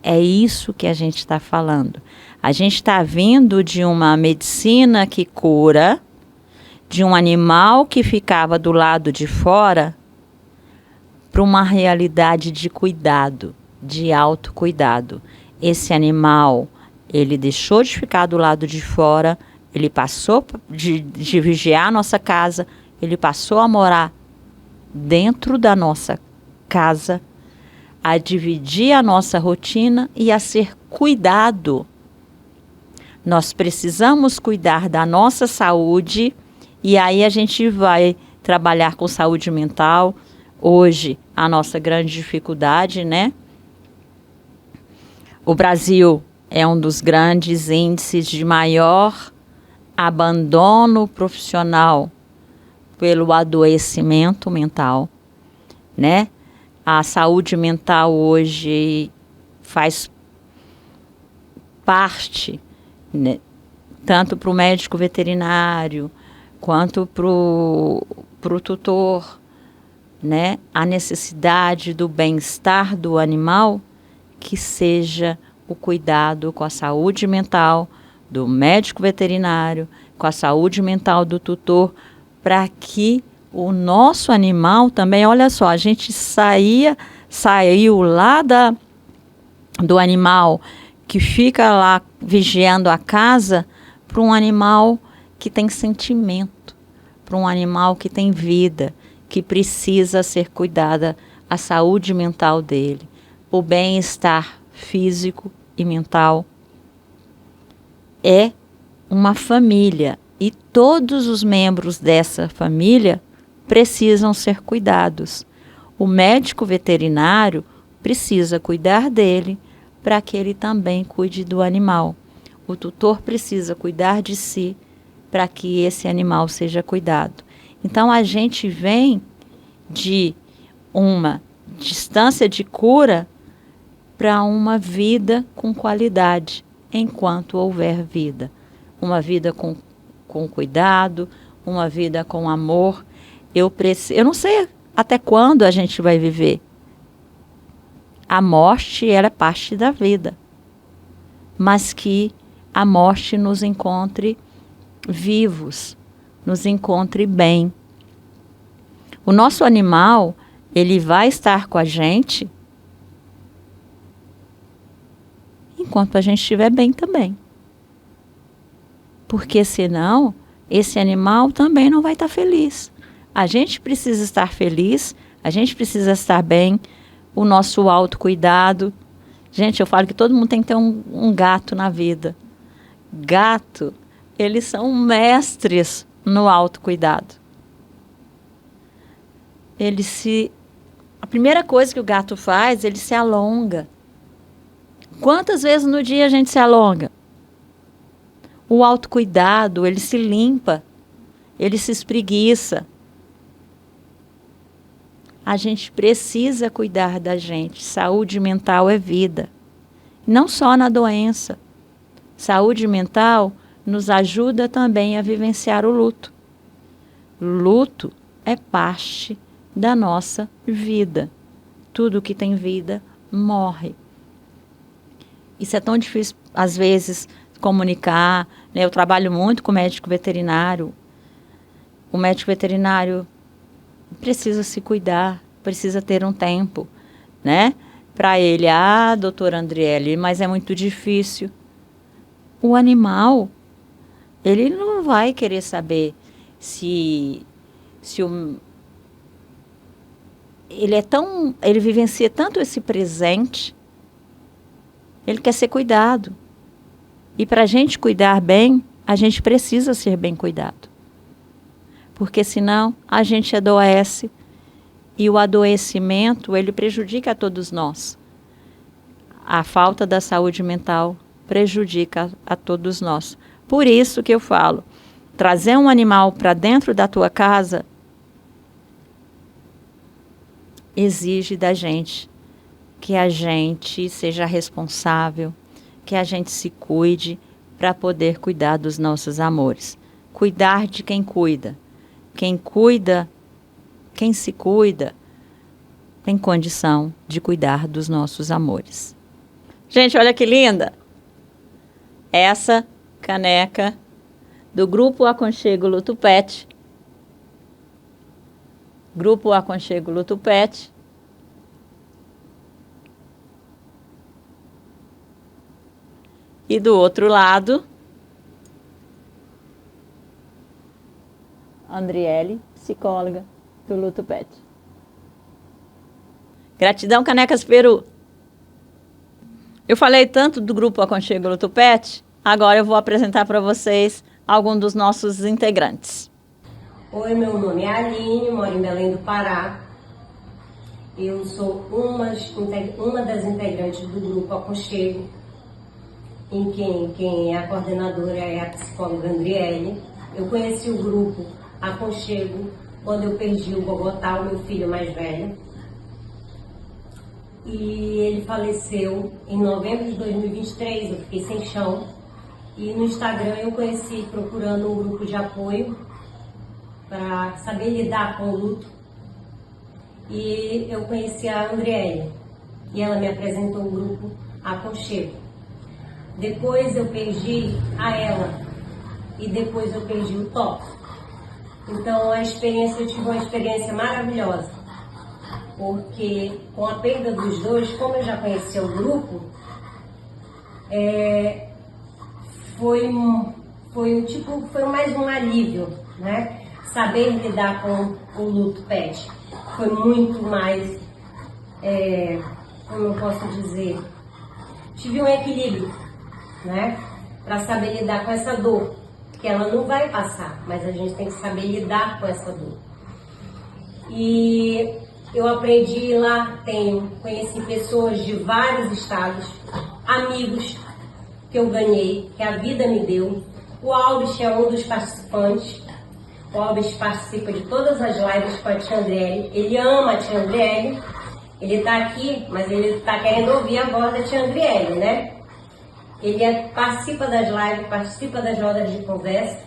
É isso que a gente está falando. A gente está vindo de uma medicina que cura, de um animal que ficava do lado de fora, para uma realidade de cuidado, de autocuidado. Esse animal, ele deixou de ficar do lado de fora, ele passou de vigiar a nossa casa, ele passou a morar dentro da nossa casa, a dividir a nossa rotina e a ser cuidado. Nós precisamos cuidar da nossa saúde e aí a gente vai trabalhar com saúde mental. Hoje, a nossa grande dificuldade, né, O Brasil é um dos grandes índices de maior abandono profissional pelo adoecimento mental, né? A saúde mental hoje faz parte, né, tanto para o médico veterinário quanto para o tutor, né? A necessidade do bem-estar do animal, que seja o cuidado com a saúde mental do médico veterinário, com a saúde mental do tutor, para que o nosso animal também, olha só, a gente saiu lá do animal que fica lá vigiando a casa para um animal que tem sentimento, para um animal que tem vida, que precisa ser cuidada, a saúde mental dele, o bem-estar físico e mental. É uma família e todos os membros dessa família precisam ser cuidados. O médico veterinário precisa cuidar dele para que ele também cuide do animal. O tutor precisa cuidar de si para que esse animal seja cuidado. Então a gente vem de uma distância de cura para uma vida com qualidade, enquanto houver vida. Uma vida com cuidado, uma vida com amor. Eu não sei até quando a gente vai viver. A morte, ela é parte da vida. Mas que a morte nos encontre vivos, nos encontre bem. O nosso animal, ele vai estar com a gente enquanto a gente estiver bem também. Porque senão, esse animal também não vai estar feliz. A gente precisa estar feliz, a gente precisa estar bem, o nosso autocuidado. Gente, eu falo que todo mundo tem que ter um gato na vida. Gato, eles são mestres no autocuidado. A primeira coisa que o gato faz, ele se alonga. Quantas vezes no dia a gente se alonga? O autocuidado, ele se limpa, ele se espreguiça. A gente precisa cuidar da gente. Saúde mental é vida. Não só na doença. Saúde mental nos ajuda também a vivenciar o luto. Luto é parte da nossa vida. Tudo que tem vida morre. Isso é tão difícil, às vezes, comunicar, né? Eu trabalho muito com médico veterinário. O médico veterinário precisa se cuidar, precisa ter um tempo, né? Para ele, doutora Andriele, mas é muito difícil. O animal, ele não vai querer saber ele vivencia tanto esse presente, ele quer ser cuidado. E para a gente cuidar bem, a gente precisa ser bem cuidado. Porque senão a gente adoece e o adoecimento, ele prejudica a todos nós. A falta da saúde mental prejudica a todos nós. Por isso que eu falo, trazer um animal para dentro da tua casa exige da gente que a gente seja responsável, que a gente se cuide para poder cuidar dos nossos amores. Cuidar de quem cuida. Quem cuida, quem se cuida, tem condição de cuidar dos nossos amores. Gente, olha que linda! Essa caneca do Grupo Aconchego Luto Pet. Grupo Aconchego Luto Pet. E do outro lado, Andriele, psicóloga do Luto Pet. Gratidão, Canecas Peru. Eu falei tanto do Grupo Aconchego Luto Pet, agora eu vou apresentar para vocês alguns dos nossos integrantes. Oi, meu nome é Aline, moro em Belém do Pará. Eu sou uma das integrantes do Grupo Aconchego. quem é a coordenadora é a psicóloga Andriele. Eu conheci o grupo Aconchego quando eu perdi o Bogotá, o meu filho mais velho. E ele faleceu em novembro de 2023, eu fiquei sem chão. E no Instagram eu conheci procurando um grupo de apoio para saber lidar com o luto. E eu conheci a Andriele e ela me apresentou o grupo Aconchego. Depois eu perdi a ela e depois eu perdi o Top. Então eu tive uma experiência maravilhosa, porque com a perda dos dois, como eu já conhecia o grupo, foi mais um alívio, né? Saber lidar com o luto pet foi muito mais, como eu posso dizer, tive um equilíbrio, né? Para saber lidar com essa dor, que ela não vai passar, mas a gente tem que saber lidar com essa dor. E eu aprendi lá, conheci pessoas de vários estados, amigos que eu ganhei, que a vida me deu. O Albert é um dos participantes. O Albert participa de todas as lives com a tia Andriele. Ele ama a tia Andriele. Ele está aqui, mas ele está querendo ouvir a voz da tia Andriele, né? Ele participa das lives, participa das rodas de conversa.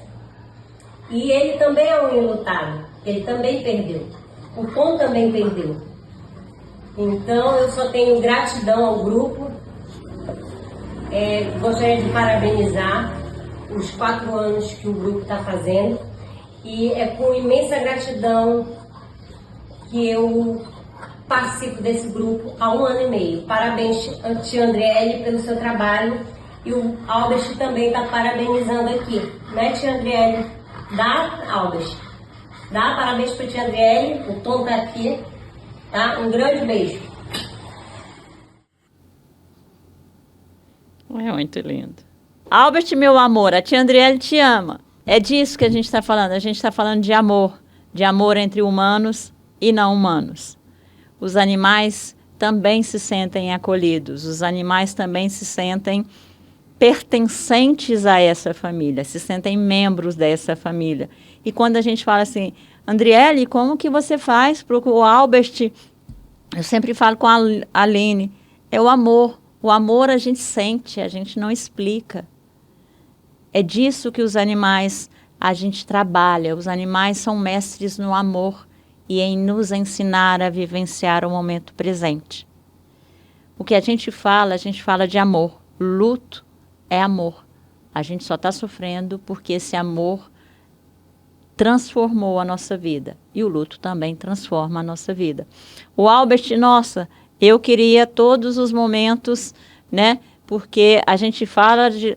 E ele também é um enlutado. Ele também perdeu. O Tom também perdeu. Então eu só tenho gratidão ao grupo. Gostaria de parabenizar os 4 anos que o grupo está fazendo. E é com imensa gratidão que eu participo desse grupo há 1 ano e meio. Parabéns, tia Andriele, pelo seu trabalho. E o Albert também está parabenizando aqui, né, tia Andriele? Albert. Parabéns para a tia Andriele, o Tom está aqui, tá? Um grande beijo. É muito lindo. Albert, meu amor, a tia Andriele te ama. É disso que a gente está falando. A gente está falando de amor entre humanos e não humanos. Os animais também se sentem acolhidos, os animais também se sentem pertencentes a essa família, se sentem membros dessa família. E quando a gente fala assim, Andriele, como que você faz para o Albert? Eu sempre falo com a Aline, é o amor. O amor a gente sente, a gente não explica. É disso que os animais, a gente trabalha. Os animais são mestres no amor e em nos ensinar a vivenciar o momento presente. O que a gente fala de amor. Luto é amor. A gente só está sofrendo porque esse amor transformou a nossa vida. E o luto também transforma a nossa vida. O Albert, nossa, eu queria todos os momentos, né? Porque a gente fala de...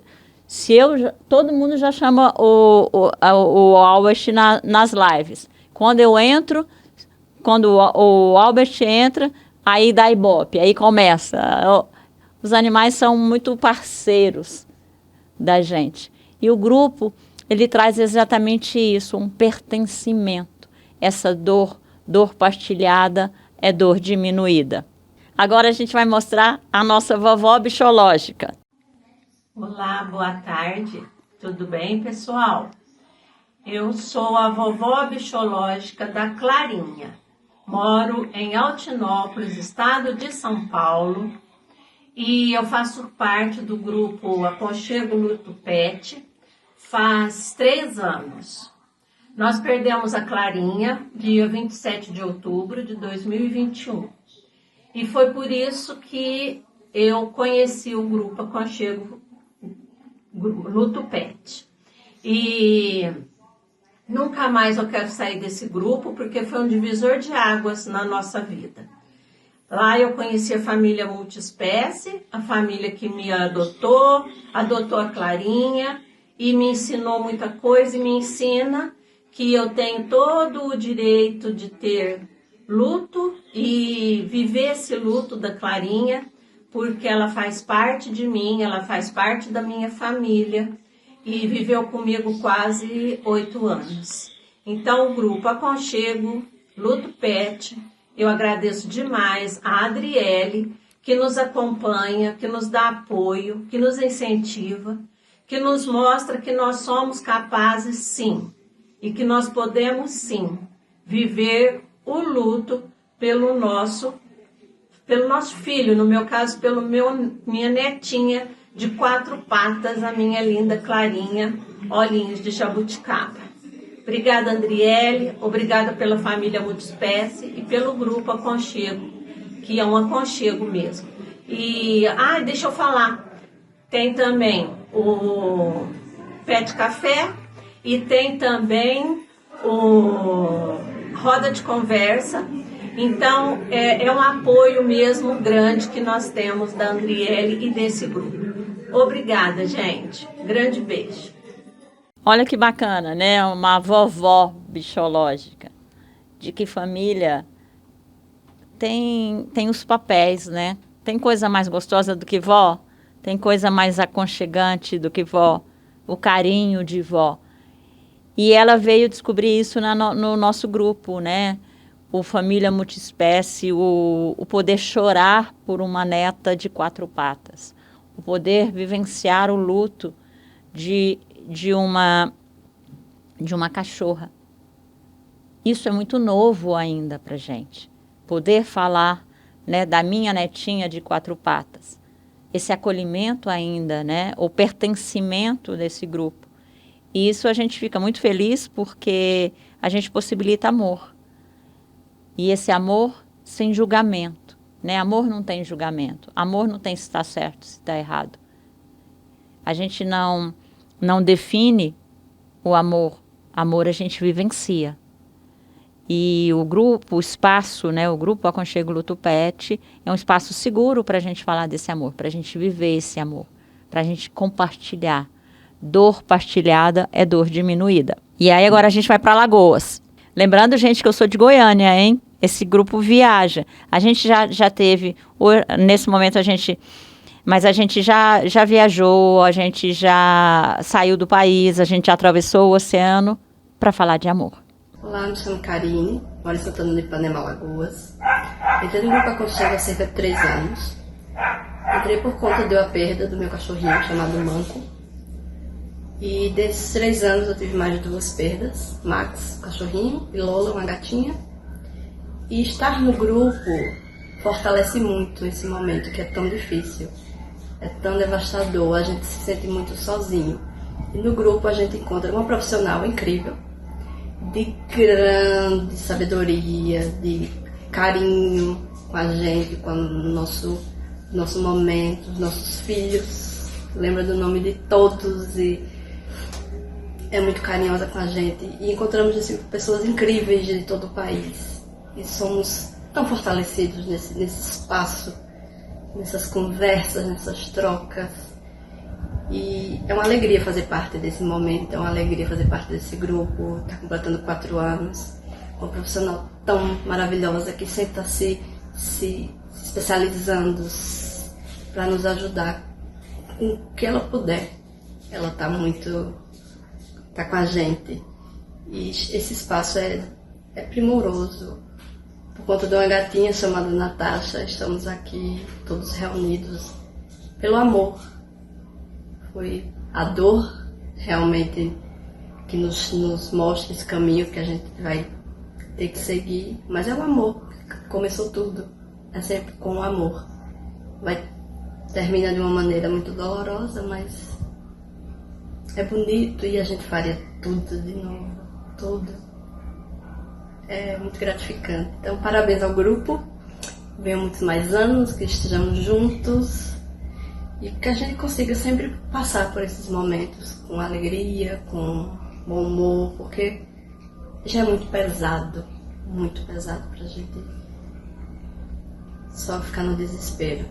todo mundo já chama o Albert nas lives. Quando eu entro, quando o Albert entra, aí dá ibope, aí começa. Os animais são muito parceiros da gente. E o grupo, ele traz exatamente isso, um pertencimento. Essa dor partilhada é dor diminuída. Agora a gente vai mostrar a nossa vovó bichológica. Olá, boa tarde. Tudo bem, pessoal? Eu sou a vovó bichológica da Clarinha. Moro em Altinópolis, estado de São Paulo. E eu faço parte do grupo Aconchego Luto Pet faz 3 anos. Nós perdemos a Clarinha dia 27 de outubro de 2021. E foi por isso que eu conheci o grupo Aconchego Luto Pet. E nunca mais eu quero sair desse grupo, porque foi um divisor de águas na nossa vida. Lá eu conheci a família multiespécie, a família que me adotou a Clarinha e me ensinou muita coisa e me ensina que eu tenho todo o direito de ter luto e viver esse luto da Clarinha, porque ela faz parte de mim, ela faz parte da minha família e viveu comigo quase 8 anos. Então o grupo Aconchego Luto Pet, eu agradeço demais a Adriele, que nos acompanha, que nos dá apoio, que nos incentiva, que nos mostra que nós somos capazes, sim, e que nós podemos, sim, viver o luto pelo nosso filho, no meu caso, minha netinha de 4 patas, a minha linda Clarinha, olhinhos de jabuticaba. Obrigada, Andriele, obrigada pela família Multiespécie e pelo grupo Aconchego, que é um aconchego mesmo. E, deixa eu falar, tem também o Pet Café e tem também o Roda de Conversa. Então, é um apoio mesmo grande que nós temos da Andriele e desse grupo. Obrigada, gente. Grande beijo. Olha que bacana, né? Uma vovó bichológica. De que família tem os papéis, né? Tem coisa mais gostosa do que vó? Tem coisa mais aconchegante do que vó? O carinho de vó. E ela veio descobrir isso no nosso grupo, né? O Família Multiespécie, o poder chorar por uma neta de 4 patas. O poder vivenciar o luto de uma cachorra. Isso é muito novo ainda para gente. Poder falar, né, da minha netinha de 4 patas. Esse acolhimento ainda, né, o pertencimento desse grupo. E isso a gente fica muito feliz porque a gente possibilita amor. E esse amor sem julgamento, né? Amor não tem julgamento. Amor não tem se está certo, se está errado. A gente não define o amor. Amor a gente vivencia. E o grupo, o espaço, né? O grupo Aconchego Luto Pet é um espaço seguro para a gente falar desse amor, para a gente viver esse amor, para a gente compartilhar. Dor partilhada é dor diminuída. E aí agora a gente vai para Alagoas. Lembrando, gente, que eu sou de Goiânia, hein? Esse grupo viaja. A gente já teve, nesse momento mas a gente já viajou, a gente já saiu do país, a gente já atravessou o oceano para falar de amor. Olá, me chamo Karine, moro em Santana do Ipanema, Alagoas. Entrei no grupo Aconchego há cerca de 3 anos. Entrei por conta de uma perda do meu cachorrinho chamado Manco. E desses 3 anos eu tive mais de 2 perdas, Max, cachorrinho, e Lola, uma gatinha. E estar no grupo fortalece muito esse momento que é tão difícil, é tão devastador, a gente se sente muito sozinho. E no grupo a gente encontra uma profissional incrível, de grande sabedoria, de carinho com a gente, com o nosso momento, os nossos filhos, lembra do nome de todos e é muito carinhosa com a gente. E encontramos assim, pessoas incríveis de todo o país. E somos tão fortalecidos nesse espaço, nessas conversas, nessas trocas. E é uma alegria fazer parte desse momento, é uma alegria fazer parte desse grupo. Está completando 4 anos. Uma profissional tão maravilhosa que sempre está se especializando para nos ajudar com o que ela puder. Ela está com a gente. E esse espaço é primoroso. Por conta de uma gatinha chamada Natasha, estamos aqui todos reunidos pelo amor. Foi a dor realmente que nos mostra esse caminho que a gente vai ter que seguir, mas é o amor que começou tudo, é sempre com o amor. Termina de uma maneira muito dolorosa, mas é bonito e a gente faria tudo de novo, tudo. É muito gratificante. Então, parabéns ao grupo. Venham muitos mais anos, que estejamos juntos e que a gente consiga sempre passar por esses momentos com alegria, com bom humor, porque já é muito pesado pra gente só ficar no desespero.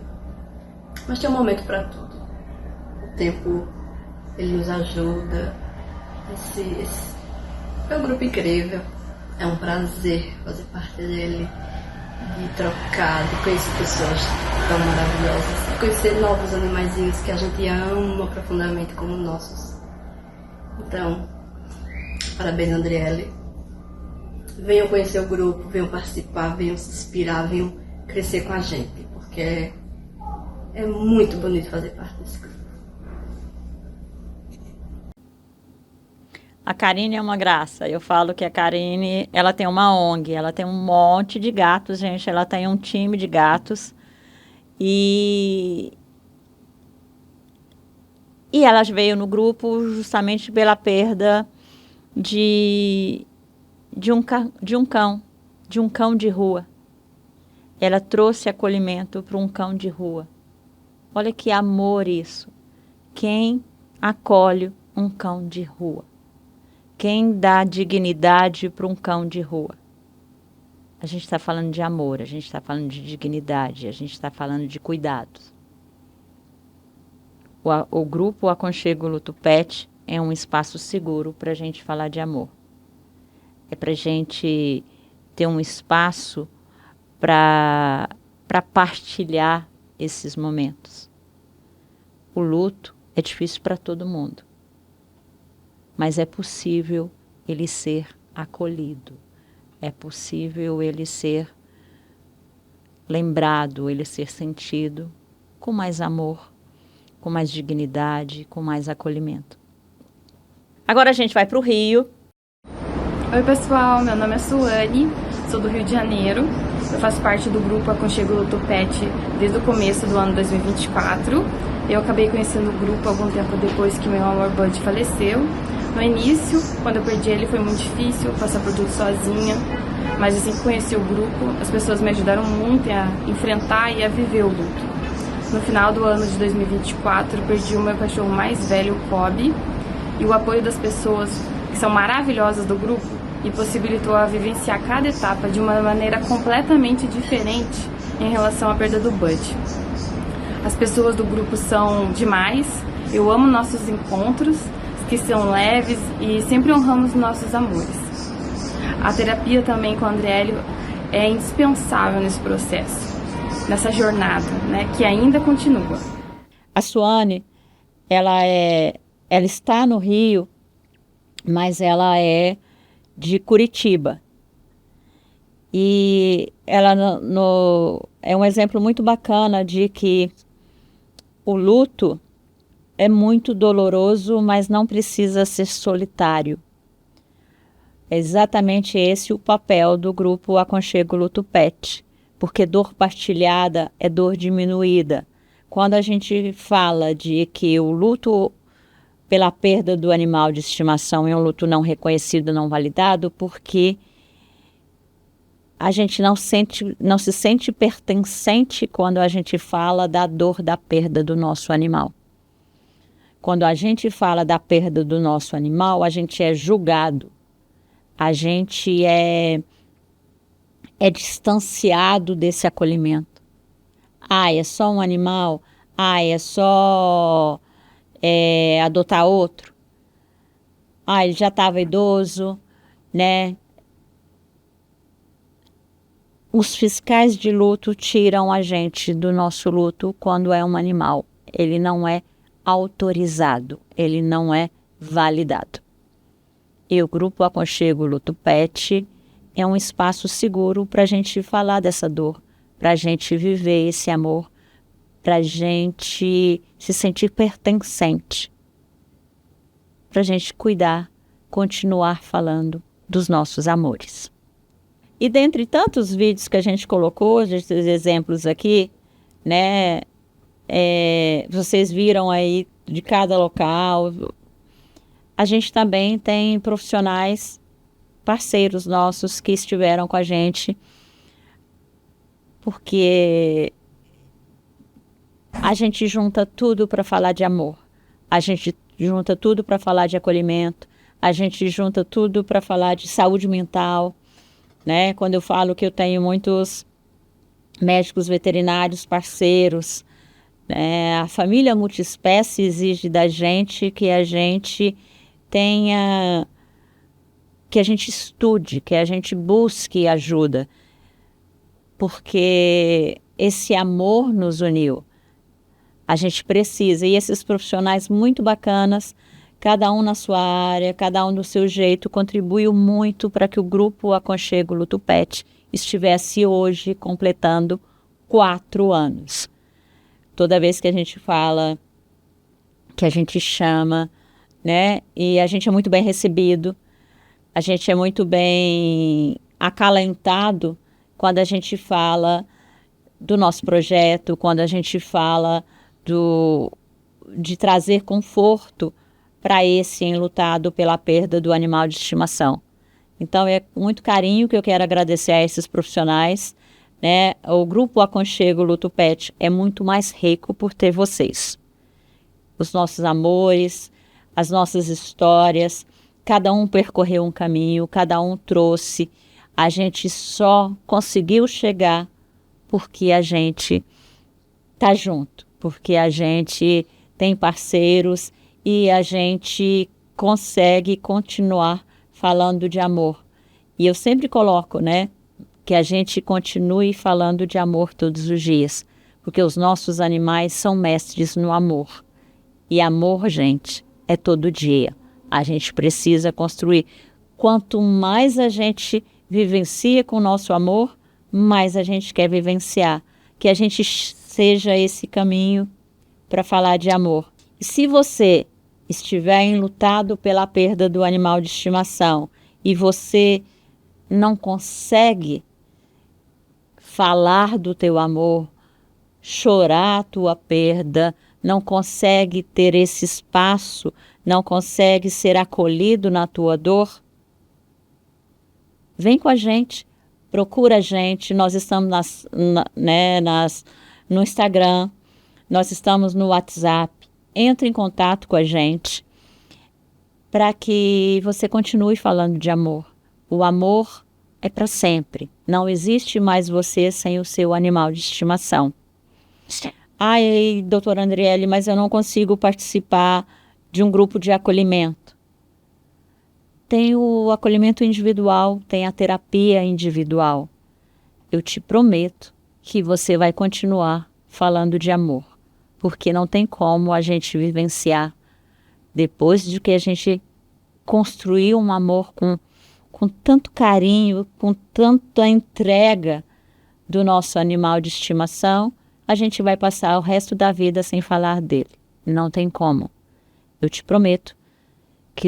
Mas tem um momento pra tudo. O tempo, ele nos ajuda. Esse é um grupo incrível. É um prazer fazer parte dele, de trocar, de conhecer pessoas tão maravilhosas, de conhecer novos animaizinhos que a gente ama profundamente como nossos. Então, parabéns, Andriele. Venham conhecer o grupo, venham participar, venham se inspirar, venham crescer com a gente, porque É muito bonito fazer parte desse grupo. A Karine é uma graça. Eu falo que a Karine, ela tem uma ONG, ela tem um monte de gatos, gente. Ela tem um time de gatos. E ela veio no grupo justamente pela perda de um cão de rua. Ela trouxe acolhimento para um cão de rua. Olha que amor isso. Quem acolhe um cão de rua? Quem dá dignidade para um cão de rua? A gente está falando de amor, a gente está falando de dignidade, a gente está falando de cuidados. O grupo Aconchego Luto Pet é um espaço seguro para a gente falar de amor. É para a gente ter um espaço para partilhar esses momentos. O luto é difícil para todo mundo, mas é possível ele ser acolhido, é possível ele ser lembrado, ele ser sentido com mais amor, com mais dignidade, com mais acolhimento. Agora a gente vai para o Rio. Oi pessoal, meu nome é Suane, sou do Rio de Janeiro. Eu faço parte do grupo Aconchego Luto Pet desde o começo do ano 2024. Eu acabei conhecendo o grupo algum tempo depois que meu amor Bud faleceu. No início, quando eu perdi ele, foi muito difícil passar por tudo sozinha. Mas assim que conheci o grupo, as pessoas me ajudaram muito a enfrentar e a viver o luto. No final do ano de 2024, eu perdi o meu cachorro mais velho, o Kobe, e o apoio das pessoas, que são maravilhosas do grupo, me possibilitou a vivenciar cada etapa de uma maneira completamente diferente em relação à perda do Bud. As pessoas do grupo são demais, eu amo nossos encontros, que são leves e sempre honramos nossos amores. A terapia também com o Andriélio é indispensável nesse processo, nessa jornada, né, que ainda continua. A Suane, ela está no Rio, mas ela é de Curitiba. E ela é um exemplo muito bacana de que o luto é muito doloroso, mas não precisa ser solitário. É exatamente esse o papel do grupo Aconchego Luto Pet, porque dor partilhada é dor diminuída. Quando a gente fala de que o luto pela perda do animal de estimação é um luto não reconhecido, não validado, porque a gente não se sente pertencente quando a gente fala da dor da perda do nosso animal. Quando a gente fala da perda do nosso animal, a gente é julgado, a gente é distanciado desse acolhimento. Ah, é só um animal? Ah, é só adotar outro? Ah, ele já estava idoso, né? Os fiscais de luto tiram a gente do nosso luto quando é um animal. Ele não é autorizado, ele não é validado. E o grupo Aconchego Luto Pet é um espaço seguro para a gente falar dessa dor, para a gente viver esse amor, para a gente se sentir pertencente, para a gente cuidar, continuar falando dos nossos amores. E dentre tantos vídeos que a gente colocou, esses exemplos aqui, né, vocês viram aí de cada local, a gente também tem profissionais, parceiros nossos que estiveram com a gente, porque a gente junta tudo para falar de amor, a gente junta tudo para falar de acolhimento, a gente junta tudo para falar de saúde mental, né? Quando eu falo que eu tenho muitos médicos veterinários parceiros, né? A família multiespécie exige da gente que a gente tenha, que a gente estude, que a gente busque ajuda, porque esse amor nos uniu. A gente precisa, e esses profissionais muito bacanas, cada um na sua área, cada um do seu jeito, contribuiu muito para que o grupo Aconchego Luto Pet estivesse hoje completando 4 anos. toda vez que a gente fala, que a gente chama, né? E a gente é muito bem recebido, a gente é muito bem acalentado quando a gente fala do nosso projeto, quando a gente fala de trazer conforto para esse enlutado pela perda do animal de estimação. Então é com muito carinho que eu quero agradecer a esses profissionais, né? O Grupo Aconchego Luto Pet é muito mais rico por ter vocês. Os nossos amores, as nossas histórias, cada um percorreu um caminho, cada um trouxe. A gente só conseguiu chegar porque a gente tá junto, porque a gente tem parceiros e a gente consegue continuar falando de amor. E eu sempre coloco, né, que a gente continue falando de amor todos os dias, porque os nossos animais são mestres no amor. E amor, gente, é todo dia. A gente precisa construir. Quanto mais a gente vivencia com o nosso amor, mais a gente quer vivenciar. Que a gente seja esse caminho para falar de amor. E se você estiver enlutado pela perda do animal de estimação e você não consegue falar do teu amor, chorar a tua perda, não consegue ter esse espaço, não consegue ser acolhido na tua dor, vem com a gente, procura a gente, nós estamos no Instagram, nós estamos no WhatsApp, entre em contato com a gente para que você continue falando de amor. O amor é para sempre, não existe mais você sem o seu animal de estimação. Ai, doutora Andriele, mas eu não consigo participar de um grupo de acolhimento. Tem o acolhimento individual, tem a terapia individual. Eu te prometo que você vai continuar falando de amor, porque não tem como a gente vivenciar depois de que a gente construiu um amor com tanto carinho, com tanta entrega do nosso animal de estimação, a gente vai passar o resto da vida sem falar dele. Não tem como. Eu te prometo que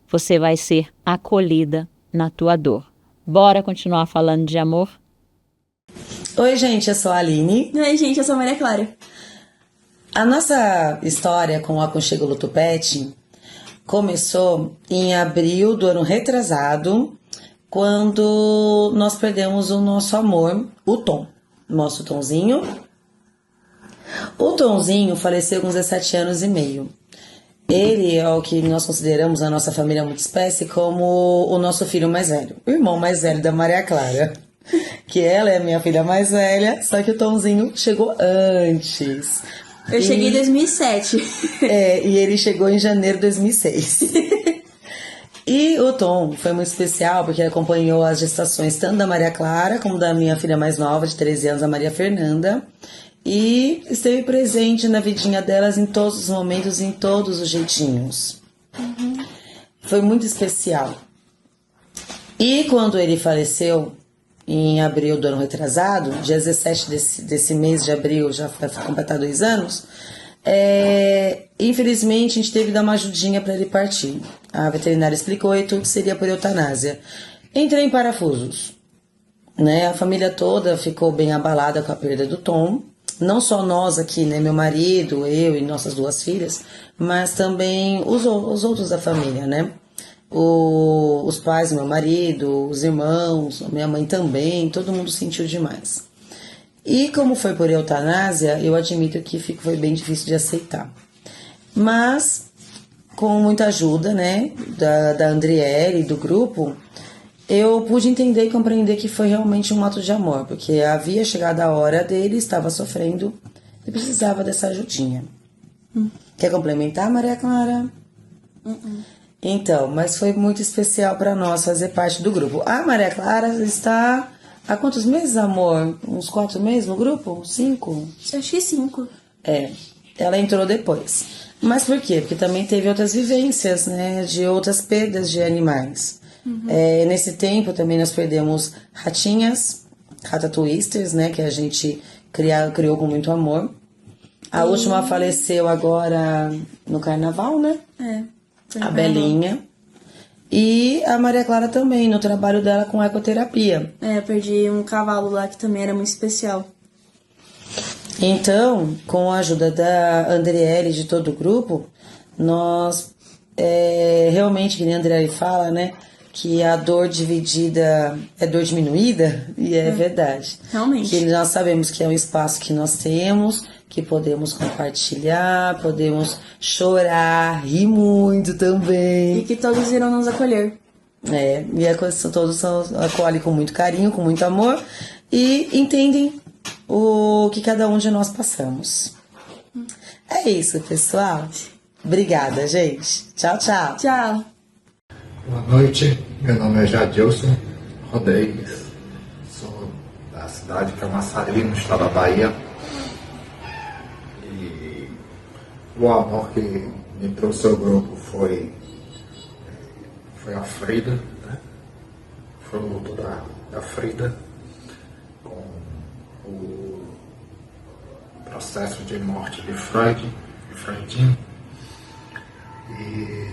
você vai ser acolhida na tua dor. Bora continuar falando de amor? Oi, gente, eu sou a Aline. Oi, gente, eu sou a Maria Clara. A nossa história com o Aconchego Luto Pet começou em abril do ano retrasado, quando nós perdemos o nosso amor, o Tom, nosso Tomzinho. O Tomzinho faleceu com 17 anos e meio. Ele é o que nós consideramos na nossa família multiespécie como o nosso filho mais velho, o irmão mais velho da Maria Clara, que ela é a minha filha mais velha, só que o Tomzinho chegou antes. Eu cheguei em 2007. E ele chegou em janeiro de 2006. E o Tom foi muito especial porque ele acompanhou as gestações tanto da Maria Clara como da minha filha mais nova, de 13 anos, a Maria Fernanda. E esteve presente na vidinha delas em todos os momentos, em todos os jeitinhos. Foi muito especial. E quando ele faleceu, em abril do ano retrasado, dia 17 desse mês de abril, já vai completar 2 anos, infelizmente a gente teve que dar uma ajudinha para ele partir. A veterinária explicou e tudo seria por eutanásia. Entrei em parafusos. Né? A família toda ficou bem abalada com a perda do Tom. Não só nós aqui, né, meu marido, eu e nossas 2 filhas, mas também os outros da família, né? Os pais do meu marido, os irmãos, minha mãe também, todo mundo sentiu demais. E como foi por eutanásia, eu admito que foi bem difícil de aceitar. Mas, com muita ajuda, né, da Andriele e do grupo, eu pude entender e compreender que foi realmente um ato de amor, porque havia chegado a hora dele, estava sofrendo e precisava dessa ajudinha. Quer complementar, Maria Clara? Então, mas foi muito especial para nós fazer parte do grupo. A Maria Clara está há quantos meses, amor? Uns 4 meses no grupo? 5? Acho que 5. Ela entrou depois. Mas por quê? Porque também teve outras vivências, né, de outras perdas de animais. Nesse tempo também nós perdemos ratinhas, ratatouisters, né, que a gente criou com muito amor. A última faleceu agora no carnaval, né? Foi A no Belinha. E a Maria Clara também, no trabalho dela com ecoterapia. Eu perdi um cavalo lá que também era muito especial. Então, com a ajuda da Andriele e de todo o grupo, nós realmente, que nem a Andriele fala, né? Que a dor dividida é dor diminuída, e é verdade. Realmente. Que nós sabemos que é um espaço que nós temos, que podemos compartilhar, podemos chorar, rir muito também. E que todos irão nos acolher. Todos acolhem com muito carinho, com muito amor e entendem o que cada um de nós passamos. É isso, pessoal. Obrigada, gente. Tchau, tchau. Tchau. Boa noite, meu nome é Jadilson Rodrigues, sou da cidade de Camaçari, no estado da Bahia. E o amor que me trouxe ao grupo foi a Frida, né? Foi o luto da Frida, com o processo de morte de Freudinho. E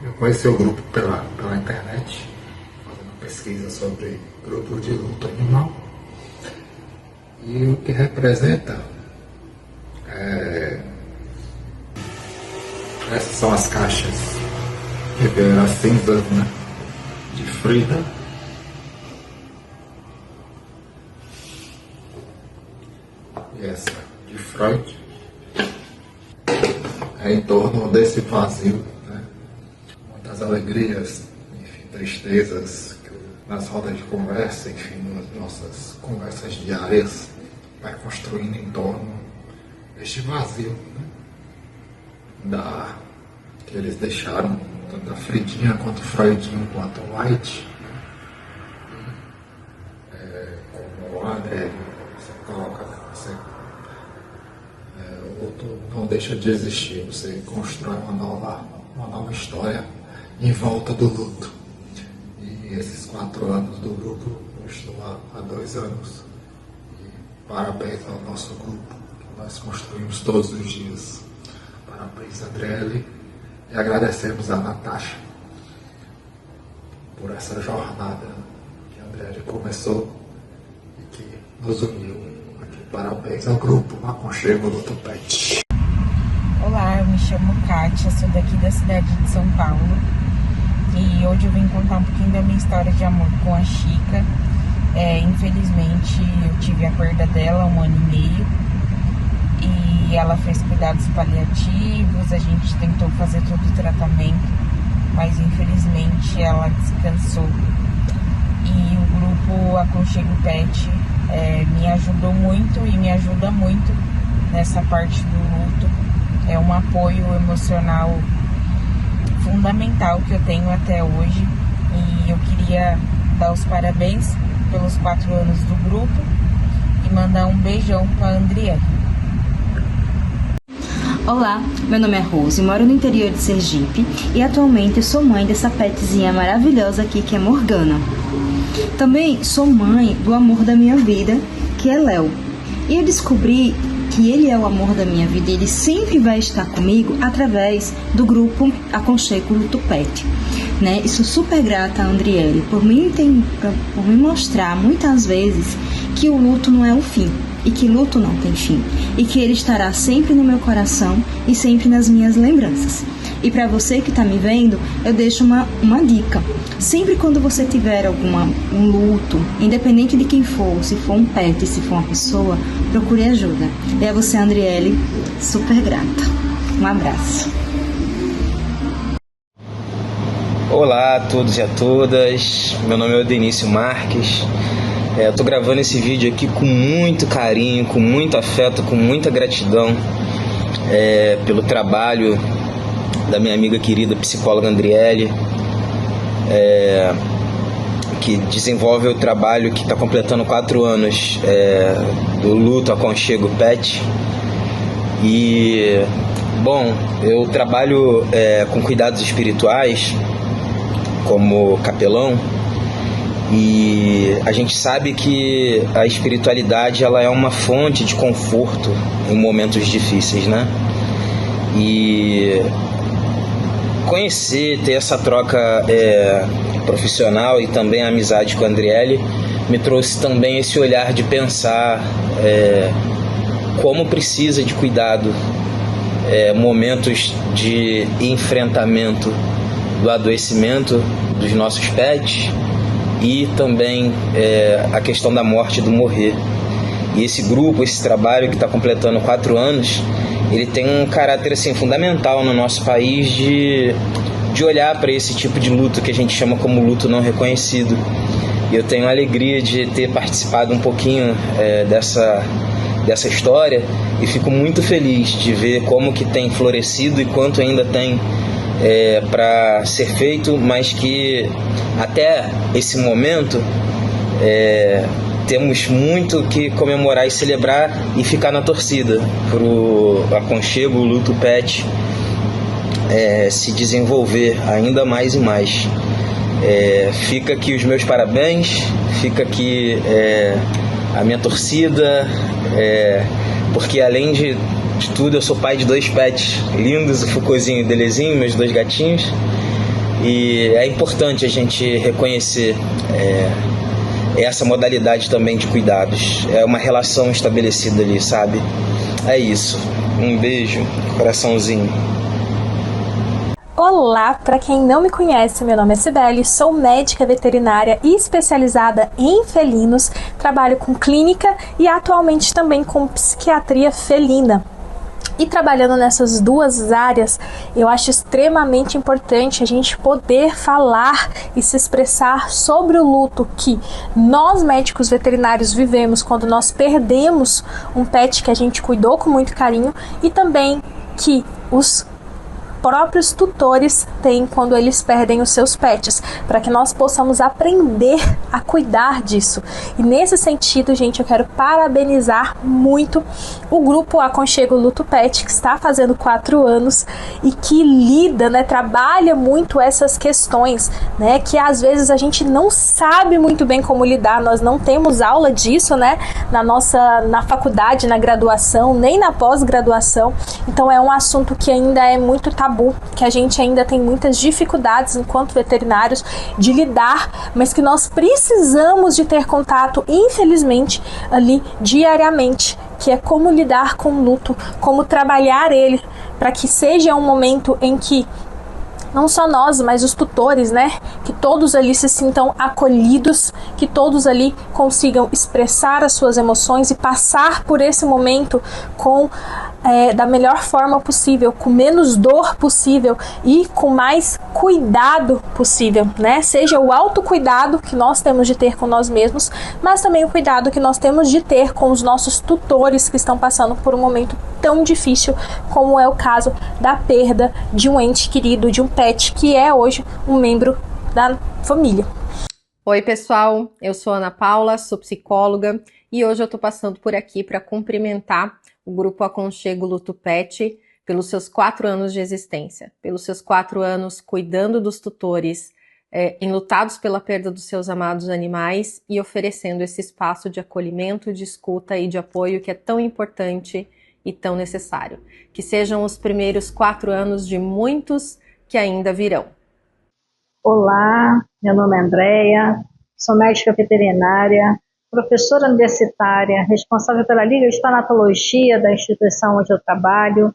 eu conheci o grupo pela internet, fazendo pesquisa sobre grupos de luto animal. E o que representa essas são as caixas que vieram as cinzas, né, de Frida. E essa de Freud. É em torno desse vazio, muitas alegrias, enfim, tristezas, que nas rodas de conversa, enfim, nas nossas conversas diárias, vai construindo em torno deste vazio, que eles deixaram, tanto a Fridinha quanto o Freudinho, quanto o White, como o André, você coloca, o luto não deixa de existir, você constrói uma nova história em volta do luto. E esses 4 anos do grupo, eu estou há 2 anos. E parabéns ao nosso grupo, que nós construímos todos os dias. Parabéns, Andriele, e agradecemos a Natasha por essa jornada que a Andriele começou e que nos uniu. Aqui, parabéns ao grupo Aconchego do Tupete. Olá, eu me chamo Kátia, sou daqui da cidade de São Paulo e hoje eu vim contar um pouquinho da minha história de amor com a Chica. Infelizmente eu tive a perda dela há 1 ano e meio e ela fez cuidados paliativos, a gente tentou fazer todo o tratamento, mas infelizmente ela descansou. E o grupo Aconchego Pet me ajudou muito e me ajuda muito nessa parte do luto. É um apoio emocional fundamental que eu tenho até hoje e eu queria dar os parabéns pelos 4 anos do grupo e mandar um beijão para a Andriele. Olá, meu nome é Rose, moro no interior de Sergipe e atualmente eu sou mãe dessa petzinha maravilhosa aqui que é Morgana. Também sou mãe do amor da minha vida, que é Léo. E eu descobri que ele é o amor da minha vida e ele sempre vai estar comigo através do grupo Aconchego do Tupete, né? E sou super grata a Andriele por me mostrar muitas vezes que o luto não é o fim e que luto não tem fim e que ele estará sempre no meu coração e sempre nas minhas lembranças. E para você que está me vendo, eu deixo uma dica. Sempre quando você tiver um luto, independente de quem for, se for um pet, se for uma pessoa, procure ajuda. E a você, Andriele, super grata. Um abraço. Olá a todos e a todas, meu nome é Denício Marques. Eu tô gravando esse vídeo aqui com muito carinho, com muito afeto, com muita gratidão pelo trabalho da minha amiga querida psicóloga Andriele, que desenvolve o trabalho que está completando 4 anos do Luto Aconchego Pet. E, bom, eu trabalho com cuidados espirituais como capelão E a gente sabe que a espiritualidade ela é uma fonte de conforto em momentos difíceis, né? E conhecer, ter essa troca profissional e também a amizade com a Andriele me trouxe também esse olhar de pensar como precisa de cuidado, momentos de enfrentamento do adoecimento dos nossos pets e também a questão da morte, do morrer. E esse grupo, esse trabalho que está completando 4 anos, ele tem um caráter assim, fundamental no nosso país de olhar para esse tipo de luto que a gente chama como luto não reconhecido. E eu tenho a alegria de ter participado um pouquinho dessa história e fico muito feliz de ver como que tem florescido e quanto ainda tem para ser feito, mas que até esse momento temos muito que comemorar e celebrar e ficar na torcida para o aconchego, o luto pet se desenvolver ainda mais e mais. Fica aqui os meus parabéns, fica aqui a minha torcida, porque além de tudo eu sou pai de 2 pets lindos, o Fucozinho e o Delezinho, meus 2 gatinhos, e é importante a gente reconhecer essa modalidade também de cuidados. É uma relação estabelecida ali, sabe? É isso. Um beijo, coraçãozinho. Olá, para quem não me conhece, meu nome é Cibele, sou médica veterinária e especializada em felinos, trabalho com clínica e atualmente também com psiquiatria felina. E trabalhando nessas 2 áreas, eu acho extremamente importante a gente poder falar e se expressar sobre o luto que nós médicos veterinários vivemos quando nós perdemos um pet que a gente cuidou com muito carinho e também que os próprios tutores têm quando eles perdem os seus pets, para que nós possamos aprender a cuidar disso. E nesse sentido, gente, eu quero parabenizar muito o grupo Aconchego Luto Pet, que está fazendo 4 anos e que lida, né, trabalha muito essas questões, né, que às vezes a gente não sabe muito bem como lidar, nós não temos aula disso, né, na faculdade, na graduação, nem na pós-graduação. Então é um assunto que ainda é muito tabu, que a gente ainda tem muitas dificuldades enquanto veterinários de lidar, mas que nós precisamos de ter contato, infelizmente, ali diariamente, que é como lidar com o luto, como trabalhar ele, para que seja um momento em que não só nós, mas os tutores, né, que todos ali se sintam acolhidos, que todos ali consigam expressar as suas emoções e passar por esse momento da melhor forma possível, com menos dor possível e com mais cuidado possível, né? Seja o autocuidado que nós temos de ter com nós mesmos, mas também o cuidado que nós temos de ter com os nossos tutores que estão passando por um momento tão difícil como é o caso da perda de um ente querido, de um pet que é hoje um membro da família. Oi pessoal, eu sou Ana Paula, sou psicóloga e hoje eu tô passando por aqui para cumprimentar o Grupo Aconchego Luto Pet pelos seus 4 anos de existência, pelos seus 4 anos cuidando dos tutores enlutados pela perda dos seus amados animais e oferecendo esse espaço de acolhimento, de escuta e de apoio que é tão importante e tão necessário. Que sejam os primeiros 4 anos de muitos que ainda virão. Olá, meu nome é Andréia, sou médica veterinária, professora universitária, responsável pela Liga de Tanatologia da instituição onde eu trabalho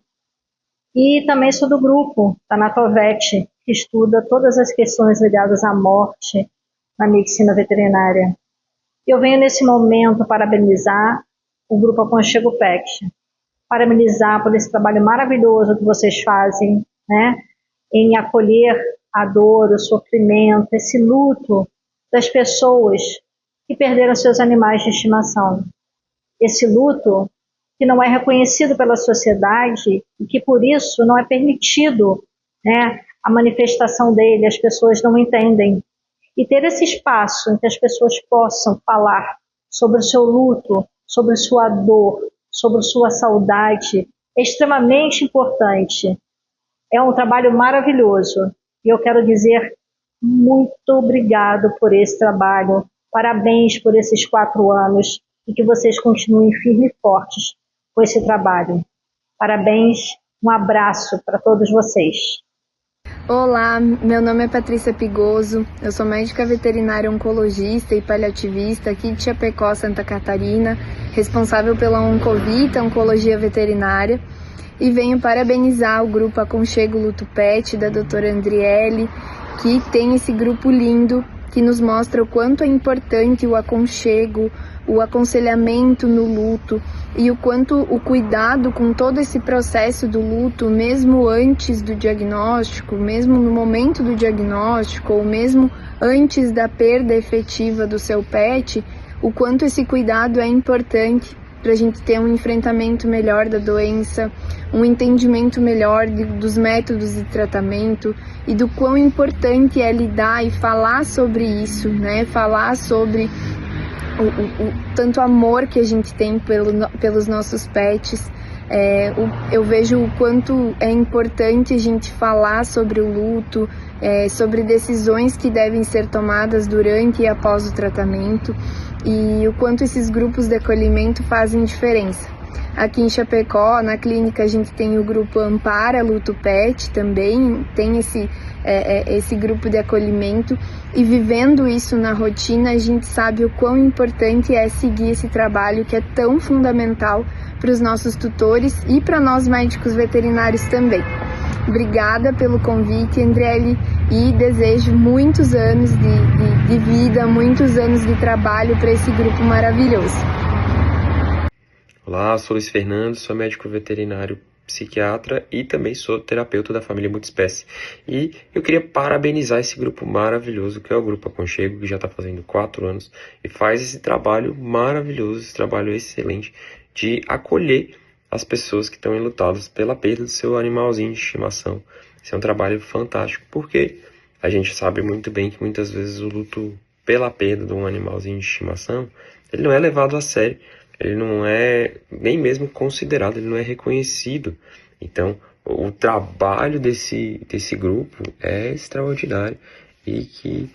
e também sou do grupo Tanatovet, que estuda todas as questões ligadas à morte na medicina veterinária. Eu venho nesse momento parabenizar o grupo Aconchego Pet, parabenizar por esse trabalho maravilhoso que vocês fazem, né, em acolher a dor, o sofrimento, esse luto das pessoas que perderam seus animais de estimação. Esse luto que não é reconhecido pela sociedade e que por isso não é permitido, né, a manifestação dele, as pessoas não entendem. E ter esse espaço em que as pessoas possam falar sobre o seu luto, sobre sua dor, sobre sua saudade, é extremamente importante. É um trabalho maravilhoso. E eu quero dizer muito obrigado por esse trabalho. Parabéns por esses 4 anos e que vocês continuem firmes e fortes com esse trabalho. Parabéns, um abraço para todos vocês. Olá, meu nome é Patrícia Pigoso, eu sou médica veterinária oncologista e paliativista aqui de Chapecó, Santa Catarina, responsável pela Oncovita, Oncologia Veterinária, e venho parabenizar o grupo Aconchego Luto Pet da doutora Andriele, que tem esse grupo lindo, que nos mostra o quanto é importante o aconchego, o aconselhamento no luto e o quanto o cuidado com todo esse processo do luto, mesmo antes do diagnóstico, mesmo no momento do diagnóstico ou mesmo antes da perda efetiva do seu pet, o quanto esse cuidado é importante para a gente ter um enfrentamento melhor da doença, um entendimento melhor dos métodos de tratamento e do quão importante é lidar e falar sobre isso, né? Falar sobre o tanto amor que a gente tem pelos nossos pets. Eu vejo o quanto é importante a gente falar sobre o luto, sobre decisões que devem ser tomadas durante e após o tratamento e o quanto esses grupos de acolhimento fazem diferença. Aqui em Chapecó, na clínica, a gente tem o grupo Ampara Luto Pet também, tem esse grupo de acolhimento, e vivendo isso na rotina, a gente sabe o quão importante é seguir esse trabalho que é tão fundamental para os nossos tutores e para nós médicos veterinários também. Obrigada pelo convite, Andriele, e desejo muitos anos de vida, muitos anos de trabalho para esse grupo maravilhoso. Olá, sou Luiz Fernando, sou médico veterinário psiquiatra e também sou terapeuta da família Multiespécie. E eu queria parabenizar esse grupo maravilhoso, que é o Grupo Aconchego, que já está fazendo 4 anos e faz esse trabalho maravilhoso, esse trabalho excelente de acolher as pessoas que estão enlutadas pela perda do seu animalzinho de estimação. Esse é um trabalho fantástico, porque a gente sabe muito bem que muitas vezes o luto pela perda de um animalzinho de estimação, ele não é levado a sério. Ele não é nem mesmo considerado, ele não é reconhecido. Então, o trabalho desse grupo é extraordinário e que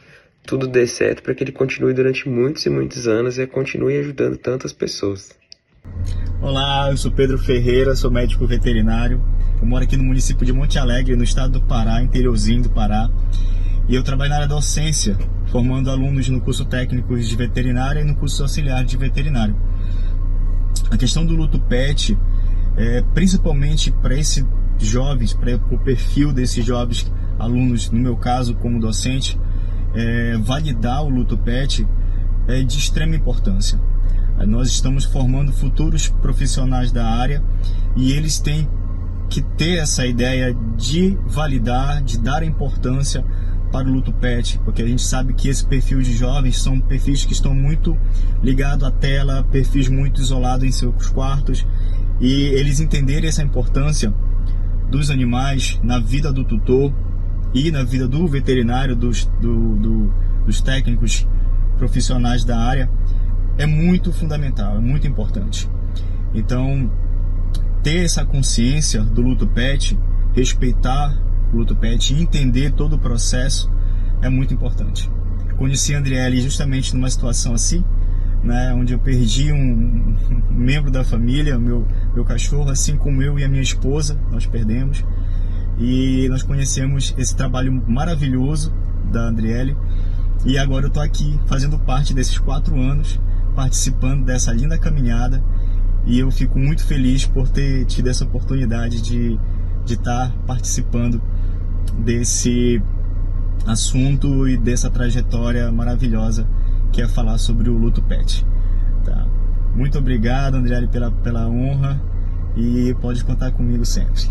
tudo dê certo para que ele continue durante muitos e muitos anos e continue ajudando tantas pessoas. Olá, eu sou Pedro Ferreira, sou médico veterinário. Eu moro aqui no município de Monte Alegre, no estado do Pará, interiorzinho do Pará. E eu trabalho na área da docência, formando alunos no curso técnico de veterinária e no curso auxiliar de veterinário. A questão do luto pet, principalmente para esses jovens, para o perfil desses jovens alunos, no meu caso como docente, validar o luto pet é de extrema importância. Nós estamos formando futuros profissionais da área e eles têm que ter essa ideia de validar, de dar importância para o luto pet, porque a gente sabe que esse perfil de jovens são perfis que estão muito ligados à tela, perfis muito isolados em seus quartos, e eles entenderem essa importância dos animais na vida do tutor e na vida do veterinário, dos técnicos profissionais da área, é muito fundamental, é muito importante. Então, ter essa consciência do luto pet, respeitar o luto pet e entender todo o processo é muito importante. Eu conheci a Andriele justamente numa situação assim, né, onde eu perdi um membro da família, meu cachorro, assim como eu e a minha esposa, nós perdemos. E nós conhecemos esse trabalho maravilhoso da Andriele e agora eu estou aqui fazendo parte desses 4 anos, participando dessa linda caminhada, e eu fico muito feliz por ter tido essa oportunidade de estar participando desse assunto e dessa trajetória maravilhosa que é falar sobre o luto pet. Tá? Muito obrigado, Andriele, pela honra, e pode contar comigo sempre.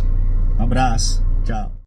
Um abraço, tchau.